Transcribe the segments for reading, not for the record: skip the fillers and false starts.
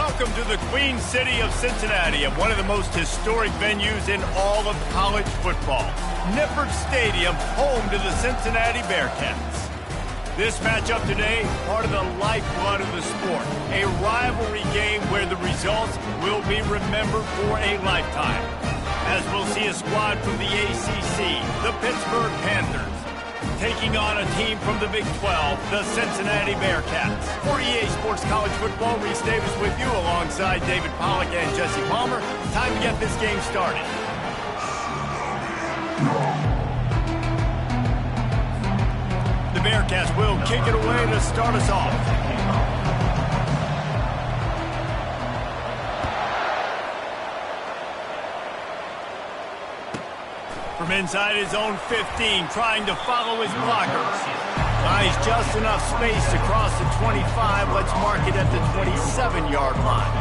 Welcome to the Queen City of Cincinnati and one of the most historic venues in all of college football. Nippert Stadium, home to the Cincinnati Bearcats. This matchup today, part of the lifeblood of the sport. A rivalry game where the results will be remembered for a lifetime. As we'll see a squad from the ACC, the Pittsburgh Panthers, taking on a team from the Big 12, the Cincinnati Bearcats. For EA Sports College Football, Reese Davis with you alongside David Pollack and Jesse Palmer. Time to get this game started. The Bearcats will kick it away to start us off. From inside his own 15, trying to follow his blockers. Buys just enough space to cross the 25. Let's mark it at the 27-yard line.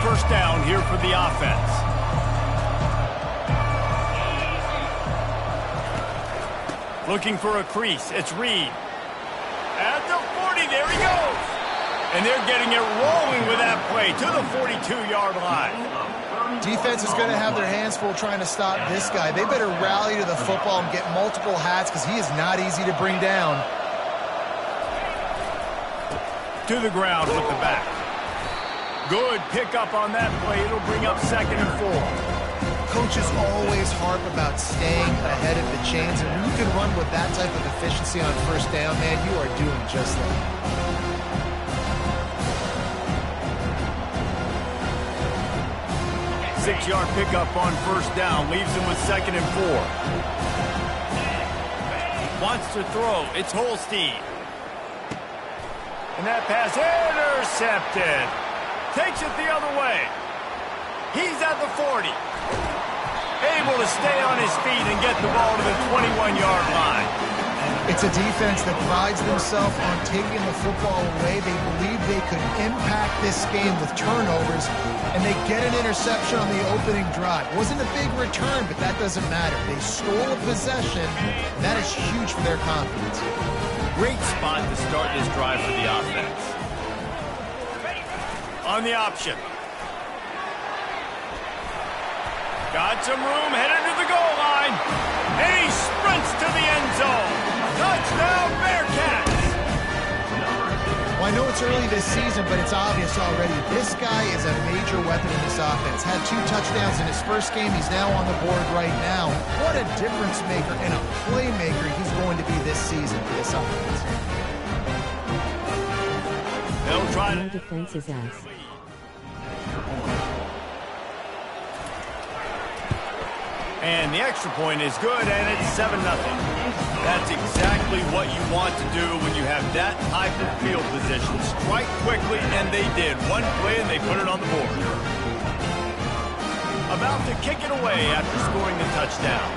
First down here for the offense. Looking for a crease. It's Reed. At the 40, there he goes. And they're getting it rolling with that play to the 42-yard line. Defense is going to have their hands full trying to stop this guy. They better rally to the football and get multiple hats because he is not easy to bring down. To the ground with the back. Good pickup on that play. It'll bring up 2nd and 4. Coaches always harp about staying ahead of the chains, and when you can run with that type of efficiency on first down, man, you are doing just that. Six-yard pickup on first down, leaves him with 2nd and 4. Wants to throw, it's Holstein. And that pass intercepted. Takes it the other way. He's at the 40. Able to stay on his feet and get the ball to the 21-yard line. It's a defense that prides themselves on taking the football away. They believe they could impact this game with turnovers, and they get an interception on the opening drive. Wasn't a big return, but that doesn't matter. They stole a possession, and that is huge for their confidence. Great spot to start this drive for the offense. On the option. Got some room, headed to the goal line. And he sprints to the end zone. Touchdown, Bearcats! Well, I know it's early this season, but it's obvious already. This guy is a major weapon in this offense. Had 2 touchdowns in his first game. He's now on the board right now. What a difference maker and a playmaker he's going to be this season for this offense. They'll try to... defense is ass. And the extra point is good, and it's 7-0. That's exactly what you want to do when you have that type of field position. Strike quickly, and they did. One play, and they put it on the board. About to kick it away after scoring the touchdown.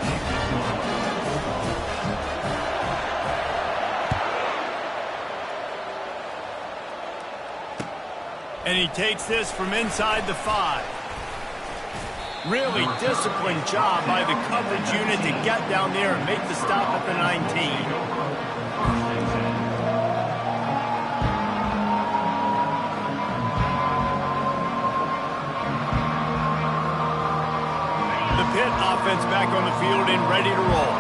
And he takes this from inside the 5. Really disciplined job by the coverage unit to get down there and make the stop at the 19. The Pitt offense back on the field and ready to roll.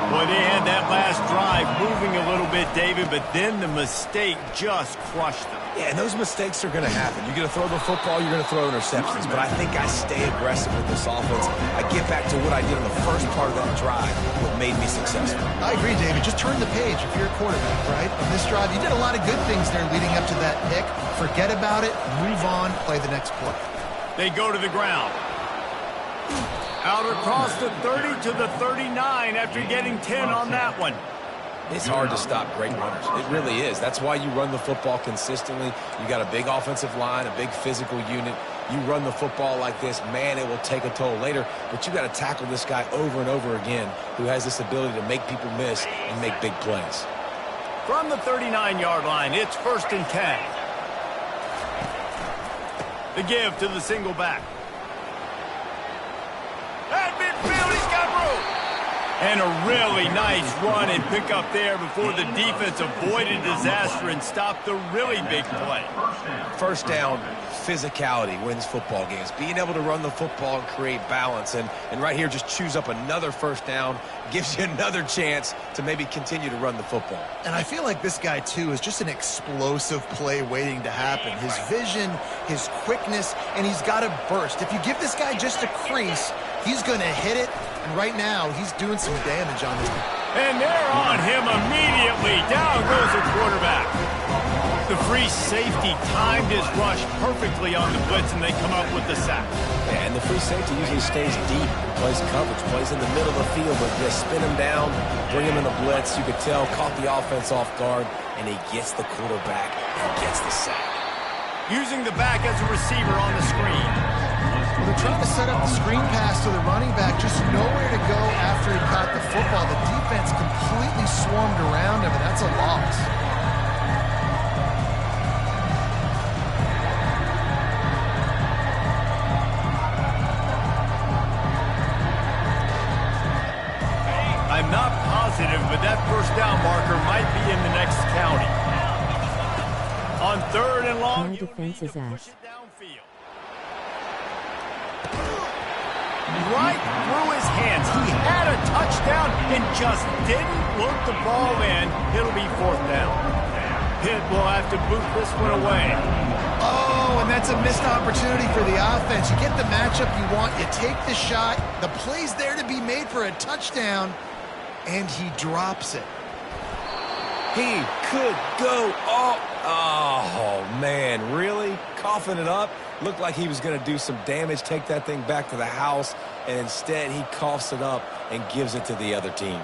Boy, they had that last drive moving a little bit, David, but then the mistake just crushed them. Yeah, and those mistakes are going to happen. You're going to throw the football, you're going to throw interceptions. But I think I stay aggressive with this offense. I get back to what I did in the first part of that drive, what made me successful. I agree, David. Just turn the page if you're a quarterback, right? On this drive, you did a lot of good things there leading up to that pick. Forget about it, move on, play the next play. They go to the ground. Out across the 30 to the 39 after getting 10 on that one. It's hard to stop great runners. It really is. That's why you run the football consistently. You got a big offensive line, a big physical unit. You run the football like this, man, it will take a toll later. But you got to tackle this guy over and over again who has this ability to make people miss and make big plays. From the 39-yard line, it's 1st and 10. The give to the single back. And a really nice run and pick up there before the defense avoided disaster and stopped the really big play. First down, physicality wins football games. Being able to run the football and create balance. And right here, just choose up another first down, gives you another chance to maybe continue to run the football. And I feel like this guy, too, is just an explosive play waiting to happen. His vision, his quickness, and he's got a burst. If you give this guy just a crease, he's going to hit it. And right now, he's doing some damage on this. And they're on him immediately. Down goes the quarterback. The free safety timed his rush perfectly on the blitz, and they come up with the sack. Yeah, and the free safety usually stays deep, plays coverage, plays in the middle of the field, but just spin him down, bring him in the blitz. You could tell, caught the offense off guard, and he gets the quarterback and gets the sack. Using the back as a receiver on the screen. Well, they're trying to set up the screen pass to the running back, just nowhere to go after he caught the football. The defense completely swarmed around him, and that's a loss. I'm not positive, but that first down marker might be in the next county. On third and long, you need to push it downfield. Right through his hands. He had a touchdown and just didn't look the ball in. It'll be fourth down. Pitt will have to boot this one away. Oh, and that's a missed opportunity for the offense. You get the matchup you want. You take the shot. The play's there to be made for a touchdown, and he drops it. He could go all... Oh, man, really? Coughing it up? Looked like he was going to do some damage, take that thing back to the house, and instead he coughs it up and gives it to the other team.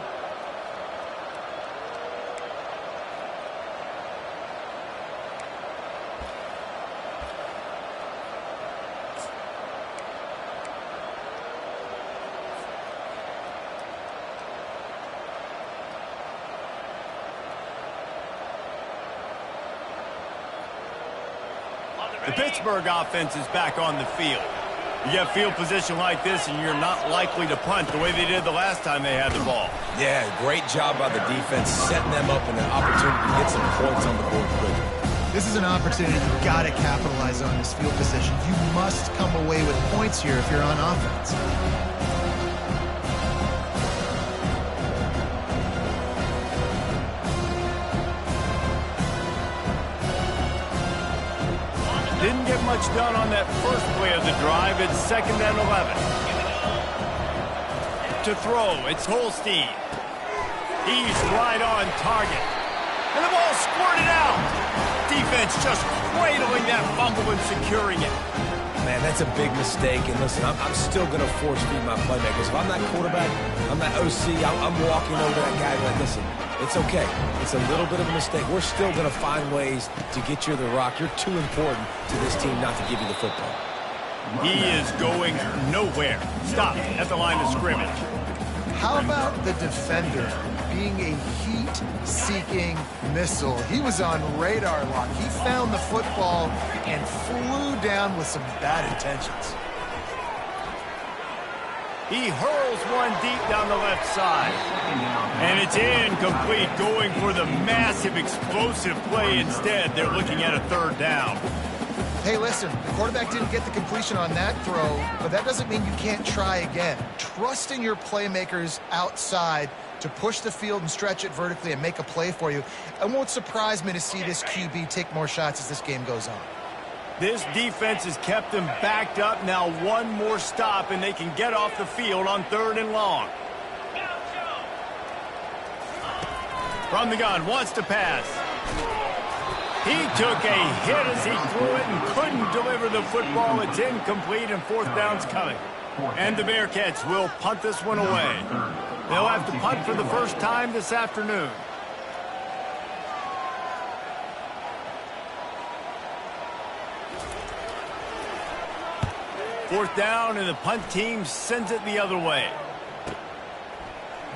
The Pittsburgh offense is back on the field. You get field position like this, and you're not likely to punt the way they did the last time they had the ball. Yeah, great job by the defense, setting them up in an opportunity to get some points on the board quickly. This is an opportunity you've got to capitalize on this field position. You must come away with points here if you're on offense. Didn't get much done on that first play of the drive. It's second and 11. To throw, it's Holstein. He's right on target. And the ball squirted out. Defense just cradling that fumble and securing it. Man, that's a big mistake. And listen, I'm still going to force feed my playmakers. If I'm that quarterback, I'm that OC, I'm walking over that guy like, listen, it's okay. It's a little bit of a mistake. We're still going to find ways to get you the rock. You're too important to this team not to give you the football. He is going nowhere. Stop at the line of scrimmage. How about the defender being a heat-seeking missile? He was on radar lock. He found the football and flew down with some bad intentions. He hurls one deep down the left side. And it's incomplete, going for the massive explosive play instead. They're looking at a third down. Hey, listen, the quarterback didn't get the completion on that throw, but that doesn't mean you can't try again. Trusting your playmakers outside to push the field and stretch it vertically and make a play for you. It won't surprise me to see this QB take more shots as this game goes on. This defense has kept them backed up. Now one more stop, and they can get off the field on third and long. From the gun, wants to pass. He took a hit as he threw it and couldn't deliver the football. It's incomplete, and fourth down's coming. And the Bearcats will punt this one away. They'll have to punt for the first time this afternoon. Fourth down, and the punt team sends it the other way.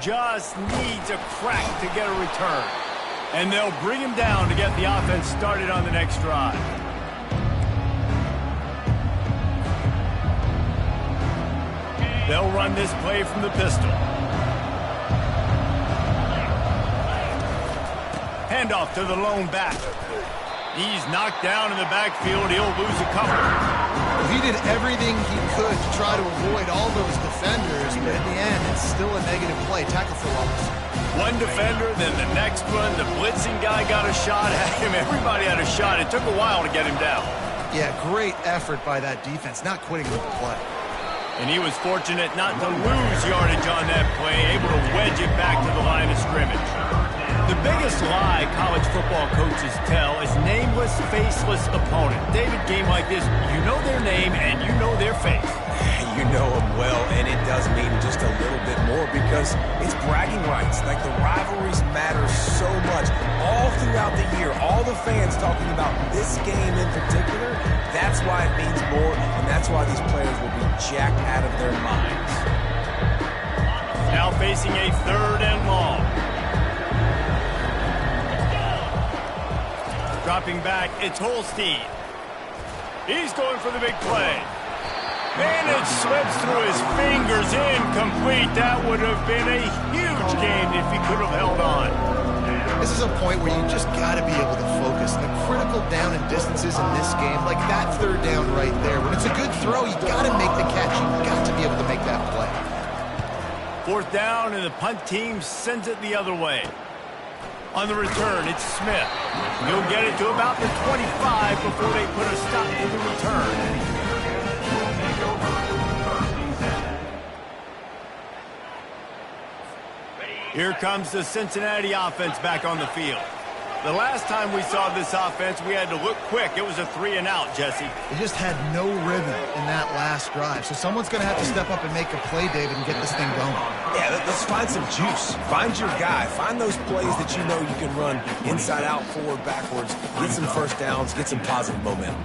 Just needs a crack to get a return. And they'll bring him down to get the offense started on the next drive. They'll run this play from the pistol. Handoff to the lone back. He's knocked down in the backfield. He'll lose a couple. He did everything he could to try to avoid all those defenders, but at the end, it's still a negative play. Tackle for loss. One defender, then the next one. The blitzing guy got a shot at him. Everybody had a shot. It took a while to get him down. Yeah, great effort by that defense, not quitting with the play. And he was fortunate not to lose yardage on that play, able to wedge it back to the line of scrimmage. The biggest lie college football coaches tell is nameless, faceless opponent. David, game like this, you know their name and you know their face. You know them well, and it does mean just a little bit more because it's bragging rights. Like, the rivalries matter so much all throughout the year. All the fans talking about this game in particular, that's why it means more, and that's why these players will be jacked out of their minds. Now facing a 3rd and long. Dropping back, it's Holstein. He's going for the big play. And it slips through his fingers, incomplete. That would have been a huge gain if he could have held on. This is a point where you just got to be able to focus. The critical down and distances in this game, like that 3rd down right there. When it's a good throw, you got to make the catch. You got to be able to make that play. 4th down, and the punt team sends it the other way. On the return, it's Smith. He'll get it to about the 25 before they put a stop to the return. Here comes the Cincinnati offense back on the field. The last time we saw this offense, we had to look quick. It was a 3-and-out, Jesse. They just had no rhythm in that last drive. So someone's going to have to step up and make a play, David, and get this thing going. Yeah, let's find some juice. Find your guy. Find those plays that you know you can run inside out, forward, backwards. Get some first downs. Get some positive momentum.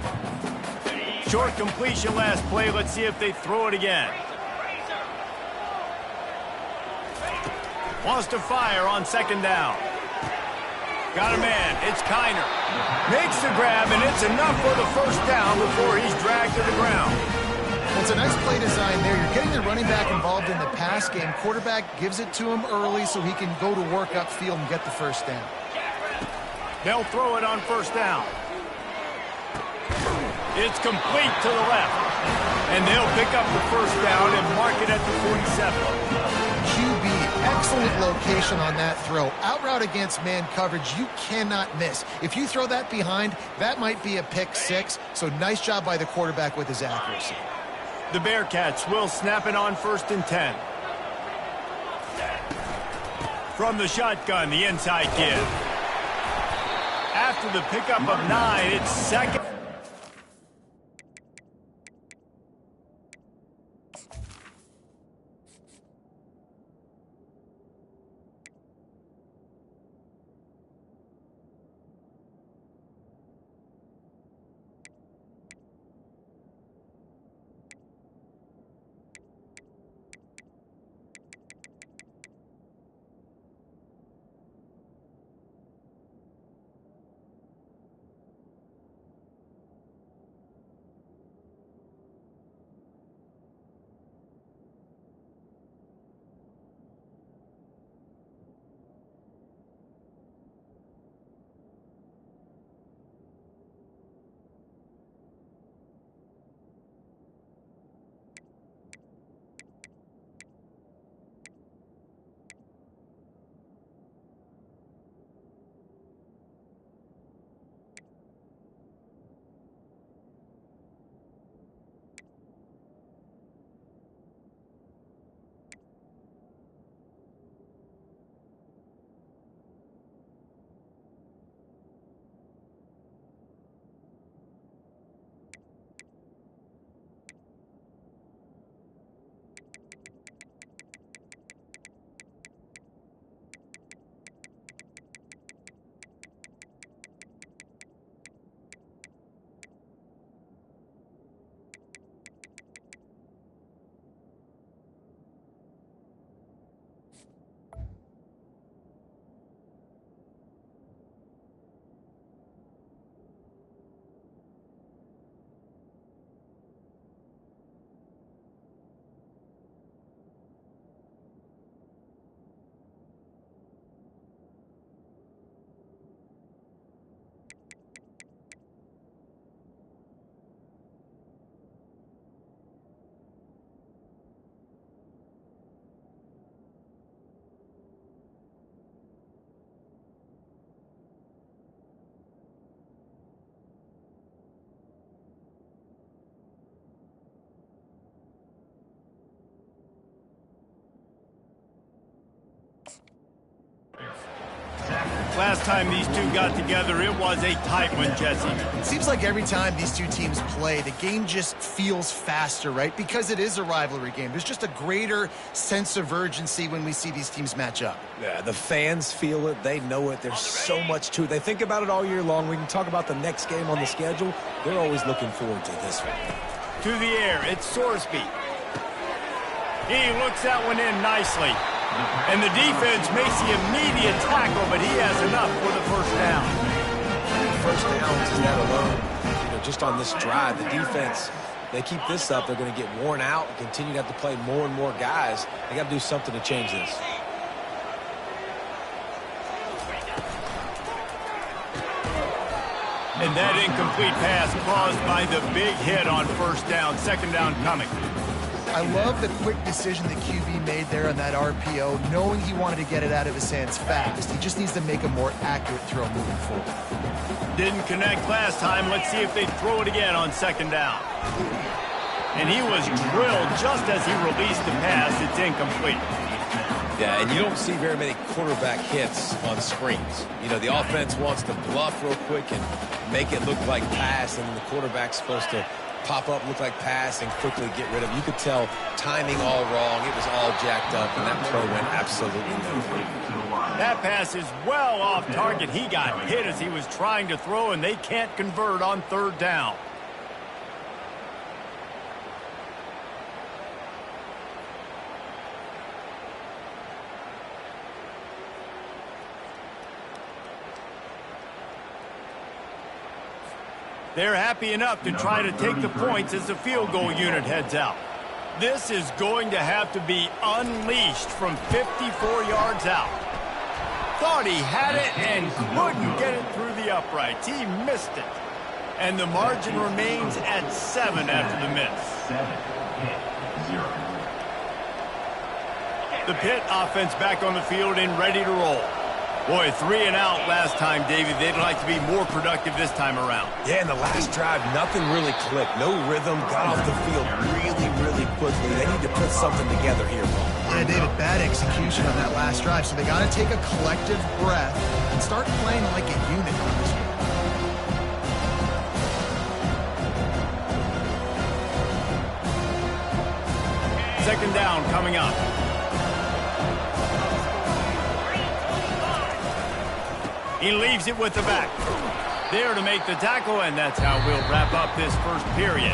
Short completion last play. Let's see if they throw it again. Wants to fire on 2nd down. Got a man. It's Kiner. Makes the grab, and it's enough for the 1st down before he's dragged to the ground. It's a nice play design there. You're getting the running back involved in the pass game. Quarterback gives it to him early so he can go to work upfield and get the 1st down. They'll throw it on 1st down. It's complete to the left. And they'll pick up the 1st down and mark it at the 47. QB, excellent location on that throw. Out route against man coverage, you cannot miss. If you throw that behind, that might be a pick 6. So nice job by the quarterback with his accuracy. The Bearcats will snap it on 1st and 10. From the shotgun, the inside give. After the pickup of 9, it's 2nd. Last time these two got together, it was a tight one, Jesse. It seems like every time these two teams play, the game just feels faster, right? Because it is a rivalry game. There's just a greater sense of urgency when we see these teams match up. Yeah, the fans feel it. They know it. There's so much to it. They think about it all year long. We can talk about the next game on the schedule. They're always looking forward to this one. To the air, it's Sorsby. He looks that one in nicely. And the defense makes the immediate tackle, but he has enough for the first down. First downs is that alone. Just on this drive, the defense, they keep this up, they're going to get worn out and continue to have to play more and more guys. They got to do something to change this. And that incomplete pass caused by the big hit on first down. Second down coming. I love the quick decision the QB made there on that RPO, knowing he wanted to get it out of his hands fast. He just needs to make a more accurate throw moving forward. Didn't connect last time. Let's see if they throw it again on second down. And he was drilled just as he released the pass. It's incomplete. Yeah, and you don't see very many quarterback hits on screens. You know, the offense wants to bluff real quick and make it look like pass, and the quarterback's supposed to pop up, look like pass, and quickly get rid of it. You could tell timing all wrong. It was all jacked up, and that throw went absolutely nowhere. That pass is well off target. He got hit as he was trying to throw, and they can't convert on third down. They're happy enough to try to take the points as the field goal unit heads out. This is going to have to be unleashed from 54 yards out. Thought he had it and couldn't get it through the uprights. He missed it. And the margin remains at 7 after the miss. 7-0. The Pitt offense back on the field and ready to roll. Boy, 3 and out last time, David. They'd like to be more productive this time around. Yeah, in the last drive, nothing really clicked. No rhythm, got off the field really quickly. They need to put something together here, Paul. Yeah, David, bad execution on that last drive. So they got to take a collective breath and start playing like a unit on this one. Second down coming up. He leaves it with the back. There to make the tackle, and that's how we'll wrap up this first period.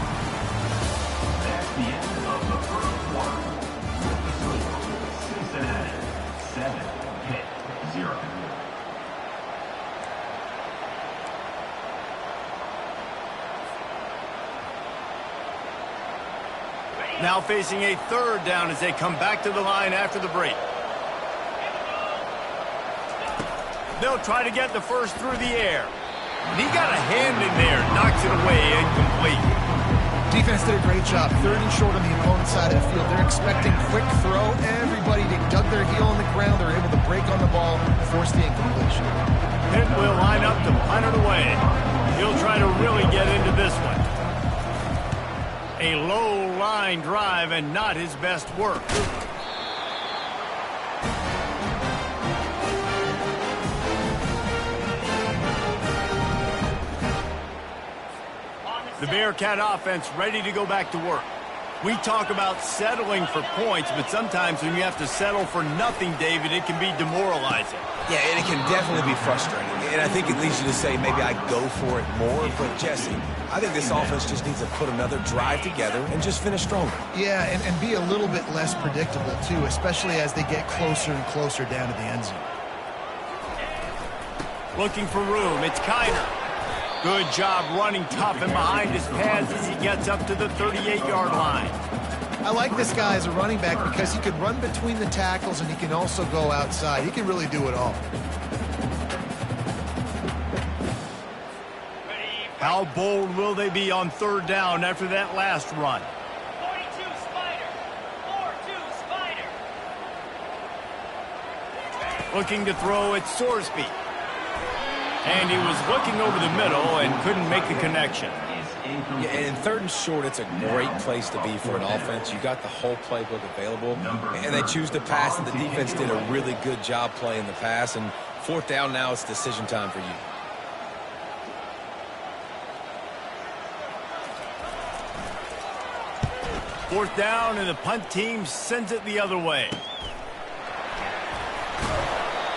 That's the end of the first quarter. With the score, Cincinnati 7, Pitt 0. Now facing a third down as they come back to the line after the break. They'll try to get the first through the air. And he got a hand in there, knocks it away, incomplete. Defense did a great job. 3rd and short on the opponent's side of the field. They're expecting quick throw. Everybody dug their heel on the ground. They're able to break on the ball, force the incompletion. Pitt will line up to punt it away. He'll try to really get into this one. A low line drive and not his best work. The Bearcat offense ready to go back to work. We talk about settling for points, but sometimes when you have to settle for nothing, David, it can be demoralizing. Yeah, and it can definitely be frustrating. And I think it leads you to say maybe I go for it more. But, Jesse, I think this offense just needs to put another drive together and just finish stronger. Yeah, and be a little bit less predictable, too, especially as they get closer and closer down to the end zone. Looking for room. It's Kiner. Good job running tough and behind his pads as he gets up to the 38-yard line. I like this guy as a running back because he can run between the tackles and he can also go outside. He can really do it all. How bold will they be on third down after that last run? 42 Spider. 4-2 Spider. Looking to throw, it's Sorsby. And he was looking over the middle and couldn't make the connection. Yeah, and 3rd and short, it's a great place to be for an offense. You got the whole playbook available, and they choose to pass, and the defense did a really good job playing the pass, and Fourth down now, it's decision time for you. Fourth down, and the punt team sends it the other way.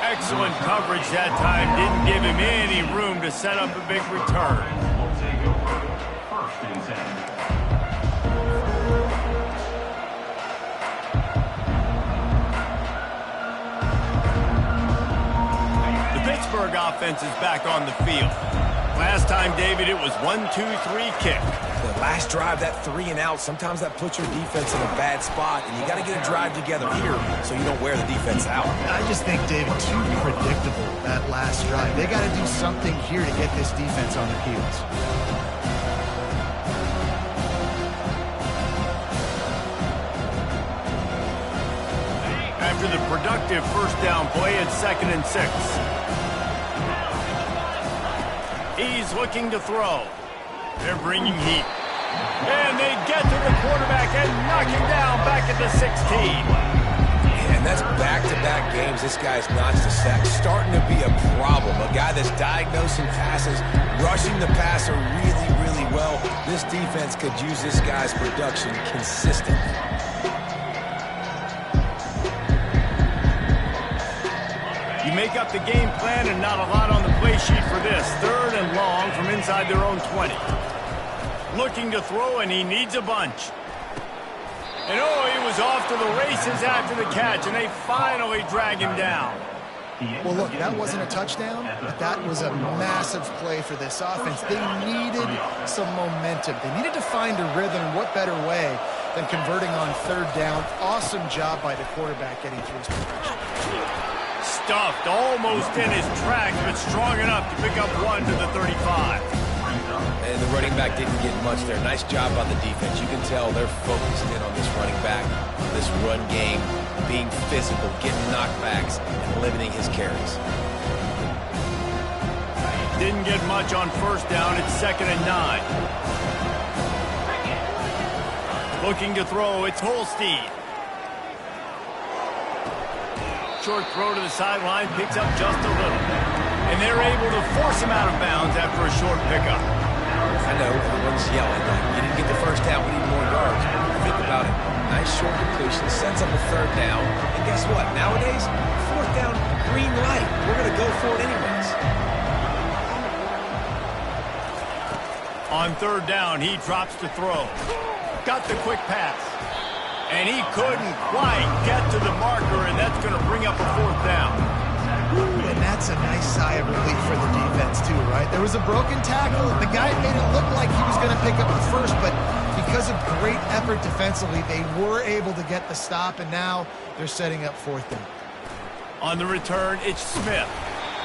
Excellent coverage that time. Didn't give him any room to set up a big return. Will take over. First and 10. The Pittsburgh offense is back on the field. Last time, David, it was 1-2-3 kick. The last drive, that 3 and out, sometimes that puts your defense in a bad spot, and you got to get a drive together here so you don't wear the defense out. I just think, David, too predictable, that last drive. They got to do something here to get this defense on their heels. After the productive first down play, it's 2nd and 6. He's looking to throw. They're bringing heat. And they get to the quarterback and knock him down back at the 16. And that's back-to-back games. This guy's notched a sack. Starting to be a problem. A guy that's diagnosing passes, rushing the passer really, really well. This defense could use this guy's production consistently. You make up the game plan and not a lot on the play sheet for this. 3rd and long from inside their own 20. Looking to throw, and he needs a bunch. And oh, he was off to the races after the catch, and they finally drag him down. Well, look, that wasn't a touchdown, but that was a massive play for this offense. They needed some momentum. They needed to find a rhythm, and what better way than converting on 3rd down. Awesome job by the quarterback getting through his progression. Stuffed almost in his tracks, but strong enough to pick up 1 to the 35. And the running back didn't get much there. Nice job by the defense. You can tell they're focused in on this running back, this run game, being physical, getting knockbacks, and limiting his carries. Didn't get much on first down. It's 2nd and 9. Looking to throw. It's Holstein. Short throw to the sideline, picks up just a little. And they're able to force him out of bounds after a short pickup. I know, everyone's yelling, like, you didn't get the first down, we need more yards. Think about it. Nice short completion, sets up a 3rd down. And guess what? Nowadays, 4th down, green light. We're going to go for it anyways. On 3rd down, he drops to throw. Got the quick pass. And he couldn't quite get to the marker, and that's going to bring up a 4th down. And that's a nice sigh of relief for the defense, too, right? There was a broken tackle. The guy made it look like he was going to pick up the first, but because of great effort defensively, they were able to get the stop, and now they're setting up 4th down. On the return, it's Smith.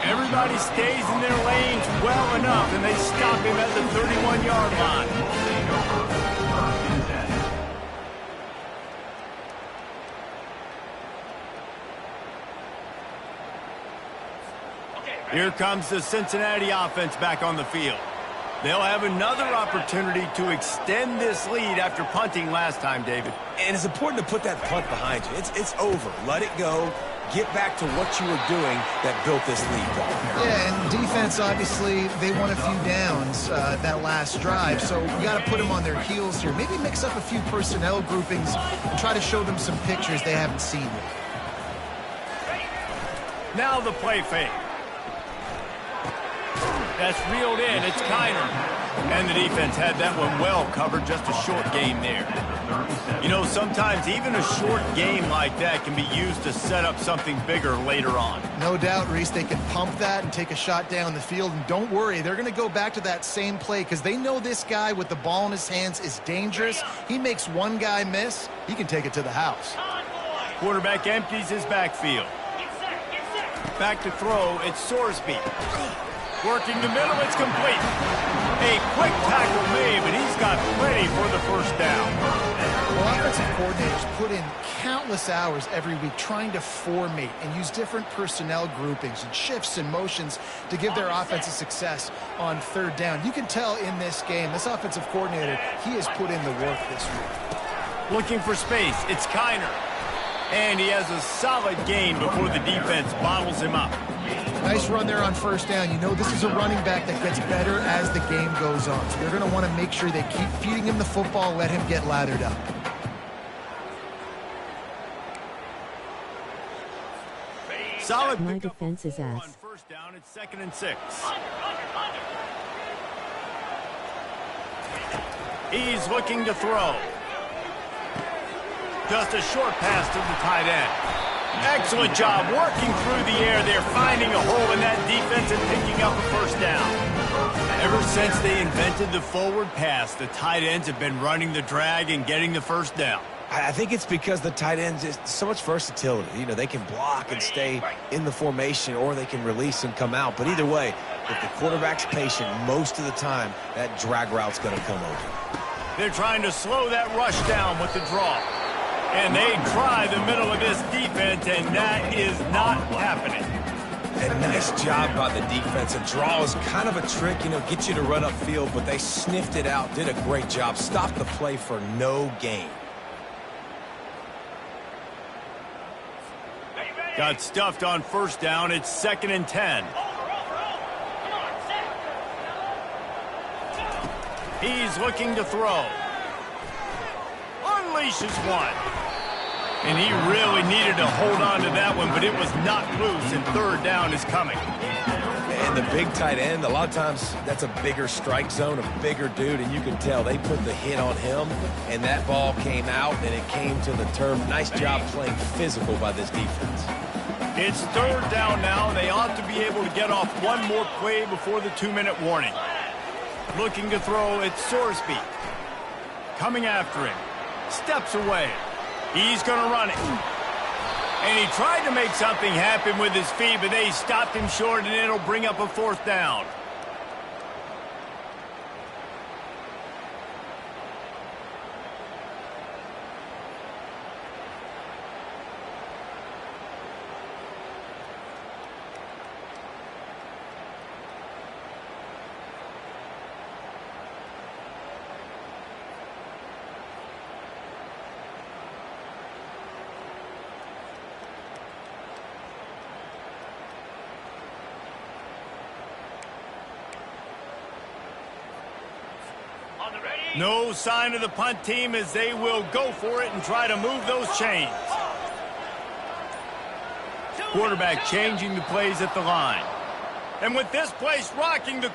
Everybody stays in their lanes well enough, and they stop him at the 31-yard line. Here comes the Cincinnati offense back on the field. They'll have another opportunity to extend this lead after punting last time, David. And it's important to put that punt behind you. It's over. Let it go. Get back to what you were doing that built this lead. Yeah, and defense, obviously, they won a few downs that last drive, so you got to put them on their heels here. Maybe mix up a few personnel groupings and try to show them some pictures they haven't seen yet. Now the play fake. That's reeled in. It's Kiner. And the defense had that one well covered. Just a short game there. You know, sometimes even a short game like that can be used to set up something bigger later on. No doubt, Reese, they can pump that and take a shot down the field. And don't worry, they're going to go back to that same play because they know this guy with the ball in his hands is dangerous. He makes one guy miss, he can take it to the house. Quarterback empties his backfield. Back to throw, it's Sorsby. Working the middle, it's complete. A quick tackle made, but he's got plenty for the first down. Well, offensive coordinators put in countless hours every week trying to formate and use different personnel groupings and shifts and motions to give their offensive success on 3rd down. You can tell in this game, this offensive coordinator, he has put in the work this week. Looking for space, it's Kiner. And he has a solid gain before the defense bottles him up. Nice run there on first down. You know this is a running back that gets better as the game goes on. So they're going to want to make sure they keep feeding him the football, let him get lathered up. Solid My pickup defense is on ass. first down. It's 2nd and 6. He's looking to throw. Just a short pass to the tight end. Excellent job working through the air. They're finding a hole in that defense and picking up a first down. Ever since they invented the forward pass, the tight ends have been running the drag and getting the first down. I think it's because the tight ends is so much versatility. You know, they can block and stay in the formation, or they can release and come out. But either way, if the quarterback's patient most of the time, that drag route's going to come over. They're trying to slow that rush down with the draw. And they try the middle of this defense, and that is not happening. And nice job by the defense. A draw is kind of a trick, you know, get you to run upfield, but they sniffed it out, did a great job, stopped the play for no gain. Got stuffed on first down. It's 2nd and 10. He's looking to throw. Unleashes one. And he really needed to hold on to that one, but it was knocked loose, and third down is coming. And the big tight end, a lot of times that's a bigger strike zone, a bigger dude, and you can tell they put the hit on him, and that ball came out, and it came to the turf. Nice job playing physical by this defense. It's third down now. They ought to be able to get off one more play before the 2-minute warning. Looking to throw, it's Sorsby. Coming after him. Steps away. He's going to run it. And he tried to make something happen with his feet, but they stopped him short, and it'll bring up a fourth down. No sign of the punt team as they will go for it and try to move those chains. Quarterback changing the plays at the line. And with this place rocking the...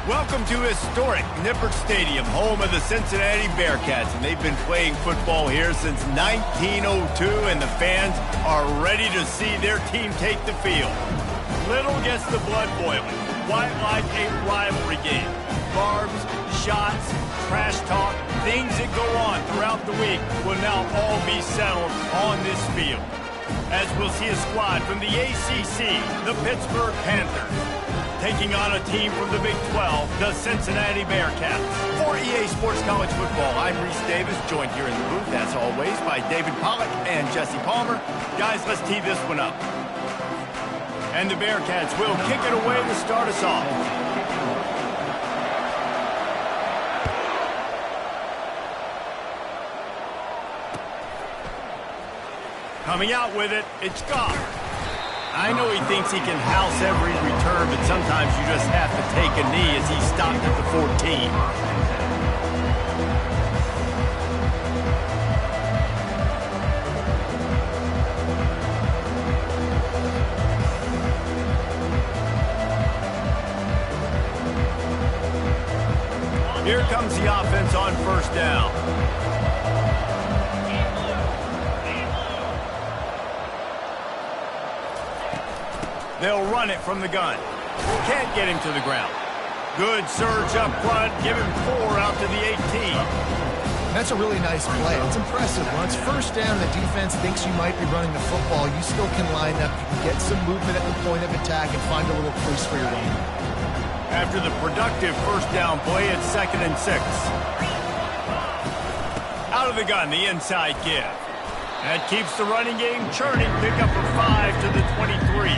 Welcome to historic Nippert Stadium, home of the Cincinnati Bearcats, and they've been playing football here since 1902, and the fans are ready to see their team take the field. Little gets the blood boiling, quite like a rivalry game. Barbs, shots, trash talk, things that go on throughout the week will now all be settled on this field. As we'll see a squad from the ACC, the Pittsburgh Panthers, taking on a team from the Big 12, the Cincinnati Bearcats. For EA Sports College Football, I'm Reese Davis, joined here in the booth, as always, by David Pollack and Jesse Palmer. Guys, let's tee this one up. And the Bearcats will kick it away to start us off. Coming out with it, it's Goff. I know he thinks he can house every return, but sometimes you just have to take a knee as he stopped at the 14. Here comes the offense on first down. They'll run it from the gun. Can't get him to the ground. Good surge up front. Give him 4 out to the 18. That's a really nice play. It's impressive. When it's first down, the defense thinks you might be running the football. You still can line up. You can get some movement at the point of attack and find a little crease for your run. After the productive first down play, it's 2nd and 6. Out of the gun, the inside give. That keeps the running game churning. Pick up for 5 to the 23.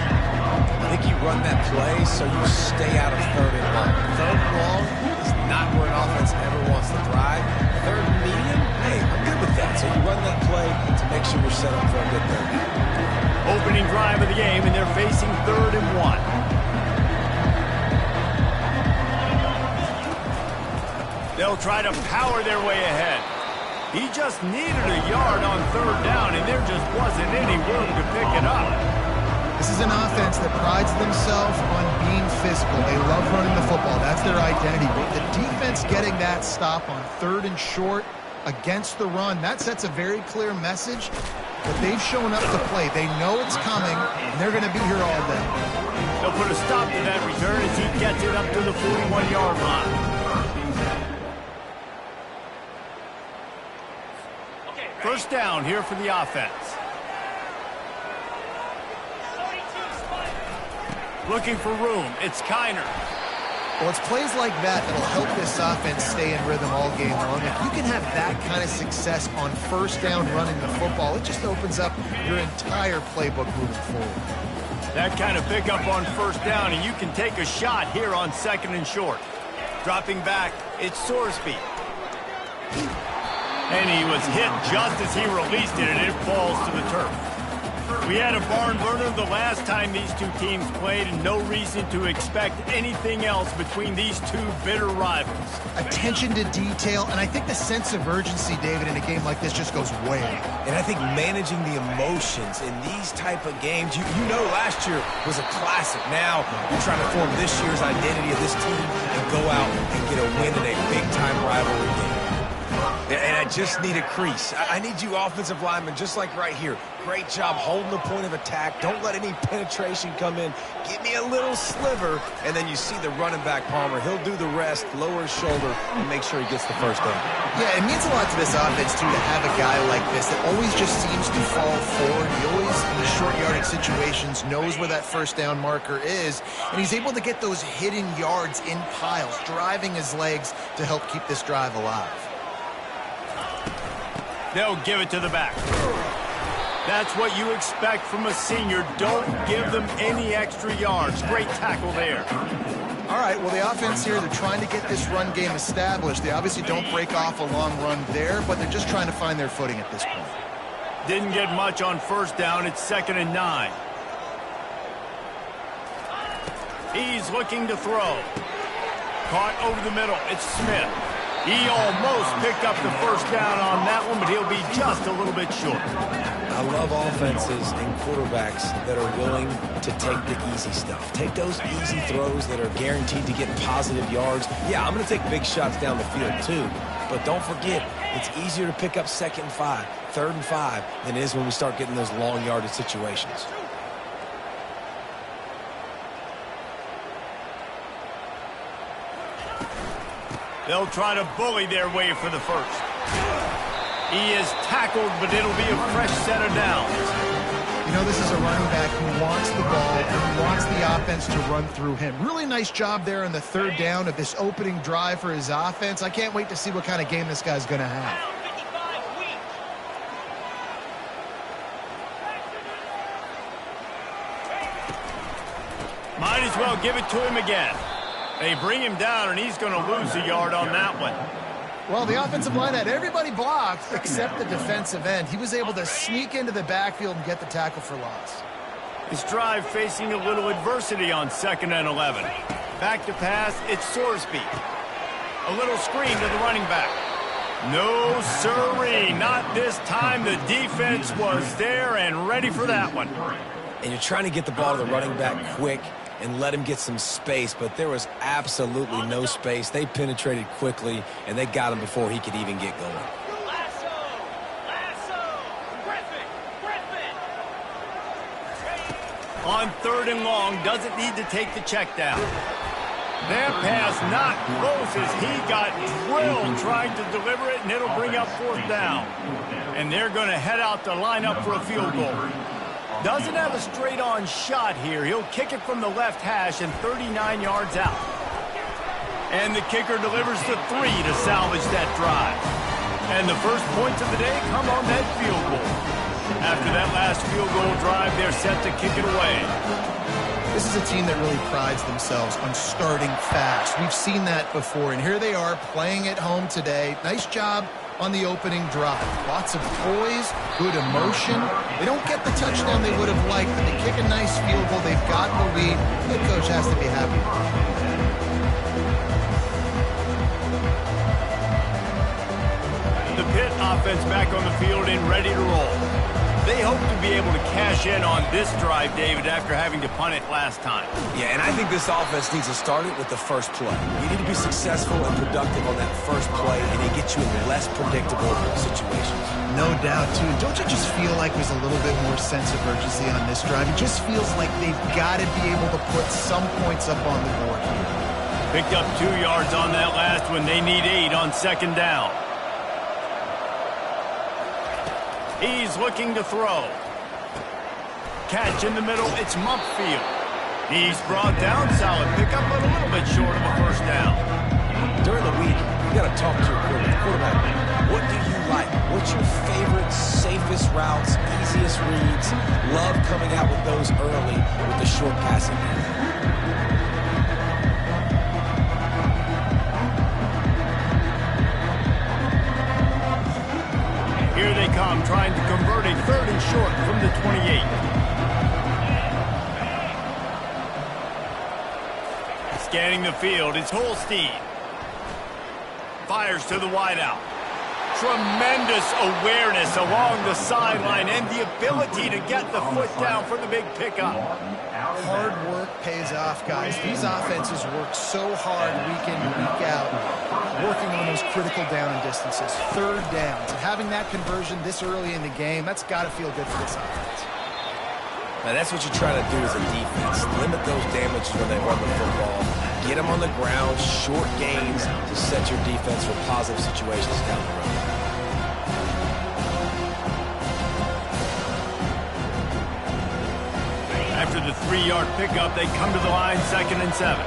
I think you run that play so you stay out of 3rd and long. 3rd and long is not where an offense ever wants to drive. 3rd and medium, hey, I'm good with that. So you run that play to make sure we're set up for a good 3rd down. Opening drive of the game, and they're facing 3rd and 1. They'll try to power their way ahead. He just needed a yard on 3rd down, and there just wasn't any room to pick it up. This is an offense that prides themselves on being physical. They love running the football. That's their identity. But the defense getting that stop on 3rd and short against the run, that sets a very clear message that they've shown up to play. They know it's coming, and they're going to be here all day. They'll put a stop to that return as he gets it up to the 41-yard line. First down here for the offense. Looking for room. It's Kiner. Well, it's plays like that that'll help this offense stay in rhythm all game long. If you can have that kind of success on first down running the football, it just opens up your entire playbook moving forward. That kind of pickup on first down, and you can take a shot here on 2nd and short. Dropping back, it's Sorsby. And he was hit just as he released it, and it falls to the turf. We had a barn burner the last time these two teams played, and no reason to expect anything else between these two bitter rivals. Attention to detail, and I think the sense of urgency, David, in a game like this just goes way up. And I think managing the emotions in these type of games, you know last year was a classic. Now you're trying to form this year's identity of this team and go out and get a win in a big-time rivalry game. And I just need a crease. I need you offensive linemen, just like right here. Great job holding the point of attack. Don't let any penetration come in. Give me a little sliver, and then you see the running back, Palmer. He'll do the rest, lower his shoulder, and make sure he gets the first down. Yeah, it means a lot to this offense, too, to have a guy like this that always just seems to fall forward. He always, in the short yardage situations, knows where that first down marker is, and he's able to get those hidden yards in piles, driving his legs to help keep this drive alive. They'll give it to the back. That's what you expect from a senior. Don't give them any extra yards. Great tackle there. All right, well, the offense here, they're trying to get this run game established. They obviously don't break off a long run there, but they're just trying to find their footing at this point. Didn't get much on first down. It's 2nd and 9. He's looking to throw. Caught over the middle. It's Smith. He almost picked up the first down on that one, but he'll be just a little bit short. I love offenses and quarterbacks that are willing to take the easy stuff. Take those easy throws that are guaranteed to get positive yards. Yeah, I'm going to take big shots down the field too, but don't forget, it's easier to pick up 2nd and 5, 3rd and 5 than it is when we start getting those long yardage situations. They'll try to bully their way for the first. He is tackled, but it'll be a fresh set of downs. You know, this is a running back who wants the ball and who wants the offense to run through him. Really nice job there on the 3rd down of this opening drive for his offense. I can't wait to see what kind of game this guy's going to have. Might as well give it to him again. They bring him down, and he's going to lose a yard on that one. Well, the offensive line had everybody blocked except the defensive end. He was able to sneak into the backfield and get the tackle for loss. This drive facing a little adversity on 2nd and 11. Back to pass, it's Sorsby. A little screen to the running back. No sirree, not this time. The defense was there and ready for that one. And you're trying to get the ball to the running back quick and let him get some space, but there was absolutely no space. They penetrated quickly, and they got him before he could even get going. On 3rd and long, doesn't need to take the check down. That pass not close as he got drilled trying to deliver it, and it'll bring up 4th down. And they're going to head out to line up for a field goal. Doesn't have a straight-on shot here. He'll kick it from the left hash and 39 yards out. And the kicker delivers the 3 to salvage that drive. And the first points of the day come on that field goal. After that last field goal drive, they're set to kick it away. This is a team that really prides themselves on starting fast. We've seen that before, and here they are playing at home today. Nice job on the opening drive. Lots of poise, good emotion. They don't get the touchdown they would have liked, but they kick a nice field goal. They've gotten the lead. The coach has to be happy. The Pitt offense back on the field and ready to roll. They hope to be able to cash in on this drive, David, after having to punt it last time. Yeah, and I think this offense needs to start it with the first play. You need to be successful and productive on that first play, and it gets you in less predictable situations. No doubt, too. Don't you just feel like there's a little bit more sense of urgency on this drive? It just feels like they've got to be able to put some points up on the board here. Picked up 2 yards on that last one. They need 8 on 2nd down. He's looking to throw. Catch in the middle, it's Mumpfield. He's brought down, solid pickup, but a little bit short of a first down. During the week, you got to talk to your quarterback. What do you like? What's your favorite, safest routes, easiest reads? Love coming out with those early with the short passing game. Here they come, trying to convert a 3rd and short from the 28. Scanning the field, it's Holstein. Fires to the wideout. Tremendous awareness along the sideline and the ability to get the foot down for the big pickup. Hard work pays off, guys. These offenses work so hard week in and week out, working on those critical down distances, 3rd downs. And having that conversion this early in the game, that's got to feel good for this offense. Now, that's what you try to do as a defense. Limit those damages when they run the football. Get them on the ground, short gains to set your defense for positive situations down the road. After the 3-yard pickup, they come to the line, 2nd and 7.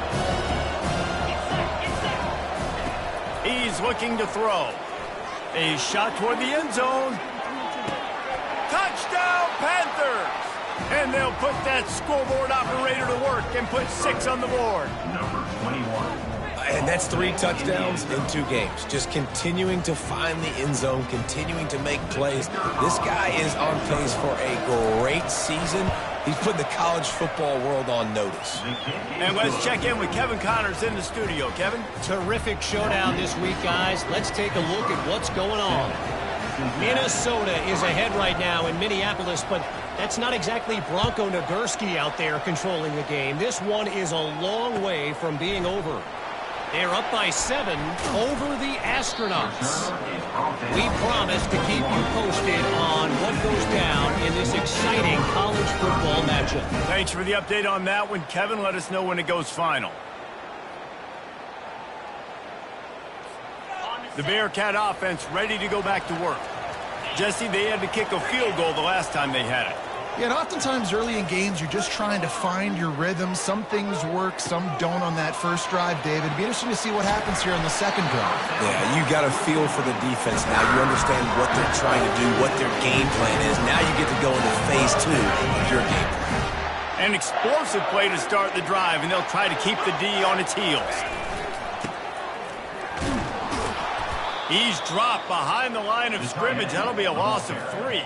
He's looking to throw. A shot toward the end zone. Touchdown, Panthers! And they'll put that scoreboard operator to work and put 6 on the board. Number 21. And that's 3 touchdowns in 2 games. Just continuing to find the end zone, continuing to make plays. This guy is on pace for a great season, He's putting the college football world on notice. And let's check in with Kevin Connors in the studio. Kevin? Terrific showdown this week, guys. Let's take a look at what's going on. Minnesota is ahead right now in Minneapolis, but that's not exactly Bronco Nagurski out there controlling the game. This one is a long way from being over. They're up by 7 over the Astronauts. We promise to keep you posted on what goes down in this exciting college football matchup. Thanks for the update on that one, Kevin. Let us know when it goes final. The Bearcat offense ready to go back to work. Jesse, they had to kick a field goal the last time they had it. Yeah, and oftentimes early in games, you're just trying to find your rhythm. Some things work, some don't on that first drive, David. It'd be interesting to see what happens here on the second drive. Yeah, you got a feel for the defense now. You understand what they're trying to do, what their game plan is. Now you get to go into phase 2 of your game plan. An explosive play to start the drive, and they'll try to keep the D on its heels. He's dropped behind the line of scrimmage. That'll be a loss of 3.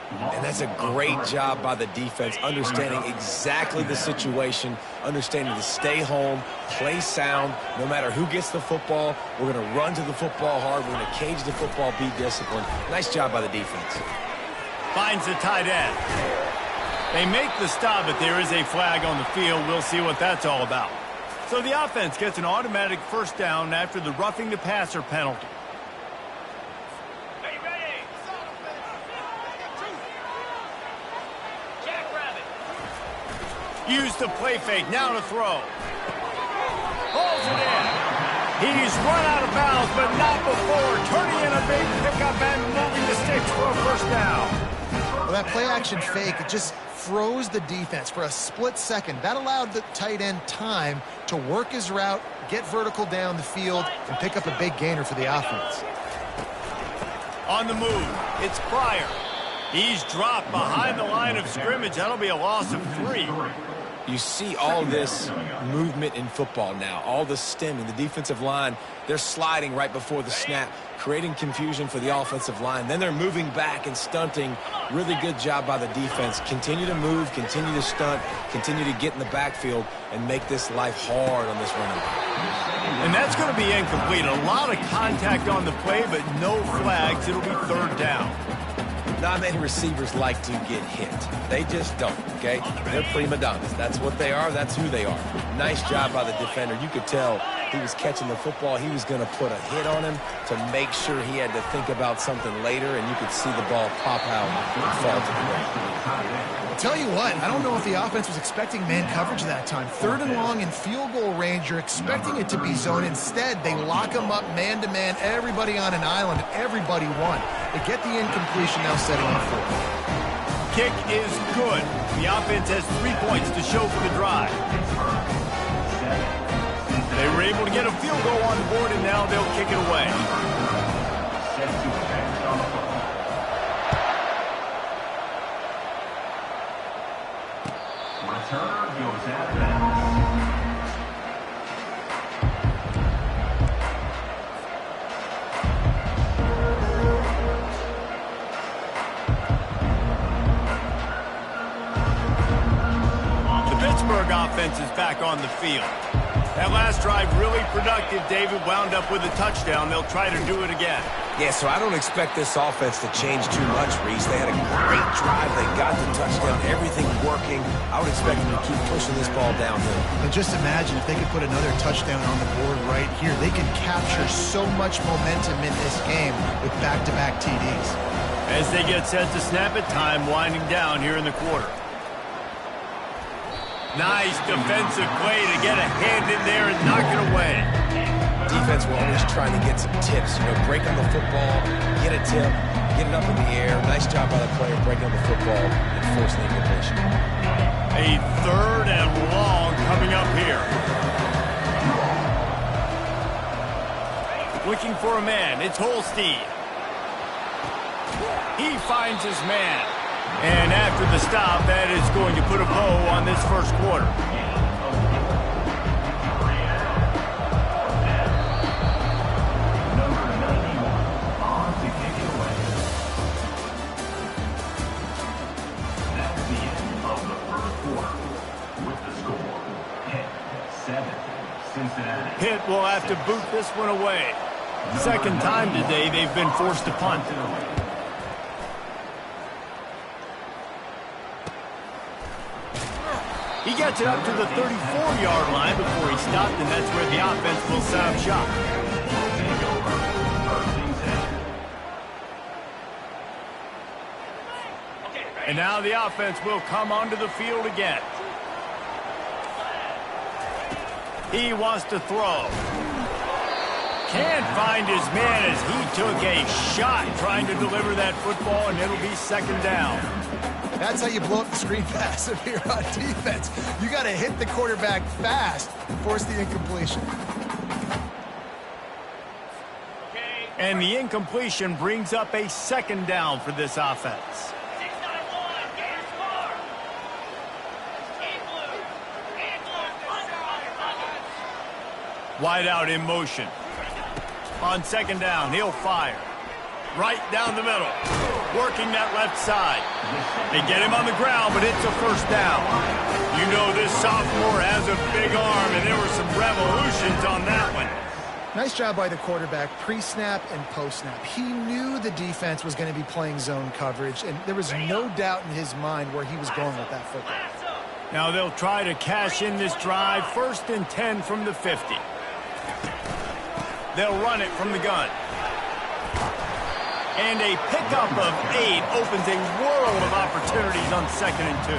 And that's a great job by the defense, understanding exactly the situation, understanding to stay home, play sound. No matter who gets the football, we're going to run to the football hard. We're going to cage the football, be disciplined. Nice job by the defense. Finds the tight end. They make the stop, but there is a flag on the field. We'll see what that's all about. So the offense gets an automatic first down after the roughing the passer penalty. Use the play fake, now to throw. Holds it in. He's run out of bounds, but not before. Turning in a big pickup and moving the sticks for a first down. Well, that play-action fake, it just froze the defense for a split second. That allowed the tight end time to work his route, get vertical down the field, and pick up a big gainer for the offense. On the move, it's Pryor. He's dropped behind the line of scrimmage. That'll be a loss of 3. You see all this movement in football now, all the stemming, the defensive line, they're sliding right before the snap, creating confusion for the offensive line. Then they're moving back and stunting. Really good job by the defense. Continue to move, continue to stunt, continue to get in the backfield and make this life hard on this running back. And that's going to be incomplete. A lot of contact on the play, but no flags. It'll be third down. Not many receivers like to get hit. They just don't, okay? They're prima donnas. That's what they are. That's who they are. Nice job by the defender. You could tell he was catching the football. He was going to put a hit on him to make sure he had to think about something later, and you could see the ball pop out and fall to the ground. I'll tell you what, I don't know if the offense was expecting man coverage that time. 3rd and long in field goal range, you're expecting it to be zone. Instead, they lock them up man-to-man, everybody on an island, everybody won. They get the incompletion, now setting up 4th. Kick is good. The offense has 3 points to show for the drive. They were able to get a field goal on the board, and now they'll kick it away. Returner goes out of bounds. The Pittsburgh offense is back on the field. That last drive really productive. David wound up with a touchdown. They'll try to do it again. Yeah, so I don't expect this offense to change too much, Reese. They had a great drive. They got the touchdown. Everything working. I would expect them to keep pushing this ball downhill. And just imagine if they could put another touchdown on the board right here. They could capture so much momentum in this game with back-to-back TDs. As they get set to snap it, time winding down here in the quarter. Nice defensive play to get a hand in there and knock it away. Defense will always try to get some tips. You know, break on the football, get a tip, get it up in the air. Nice job by the player breaking on the football and forcing the incompletion. A 3rd and long coming up here. Looking for a man. It's Holstein. He finds his man. And after the stop, that is going to put a bow on this first quarter. Pitt will have to boot this one away. Second time today they've been forced to punt. He gets it up to the 34-yard line before he stopped, and that's where the offense will set up shop. And now the offense will come onto the field again. He wants to throw. Can't find his man as he took a shot trying to deliver that football, and it'll be second down. That's how you blow up the screen pass if you're on defense. You got to hit the quarterback fast and force the incompletion. And the incompletion brings up a second down for this offense. Wide out in motion. On second down, he'll fire. Right down the middle. Working that left side. They get him on the ground, but it's a first down. You know this sophomore has a big arm, and there were some revolutions on that one. Nice job by the quarterback, pre-snap and post-snap. He knew the defense was going to be playing zone coverage, and there was no doubt in his mind where he was going with that football. Now they'll try to cash in this drive. 1st and 10 from the 50. They'll run it from the gun. And a pickup of 8 opens a world of opportunities on 2nd and 2.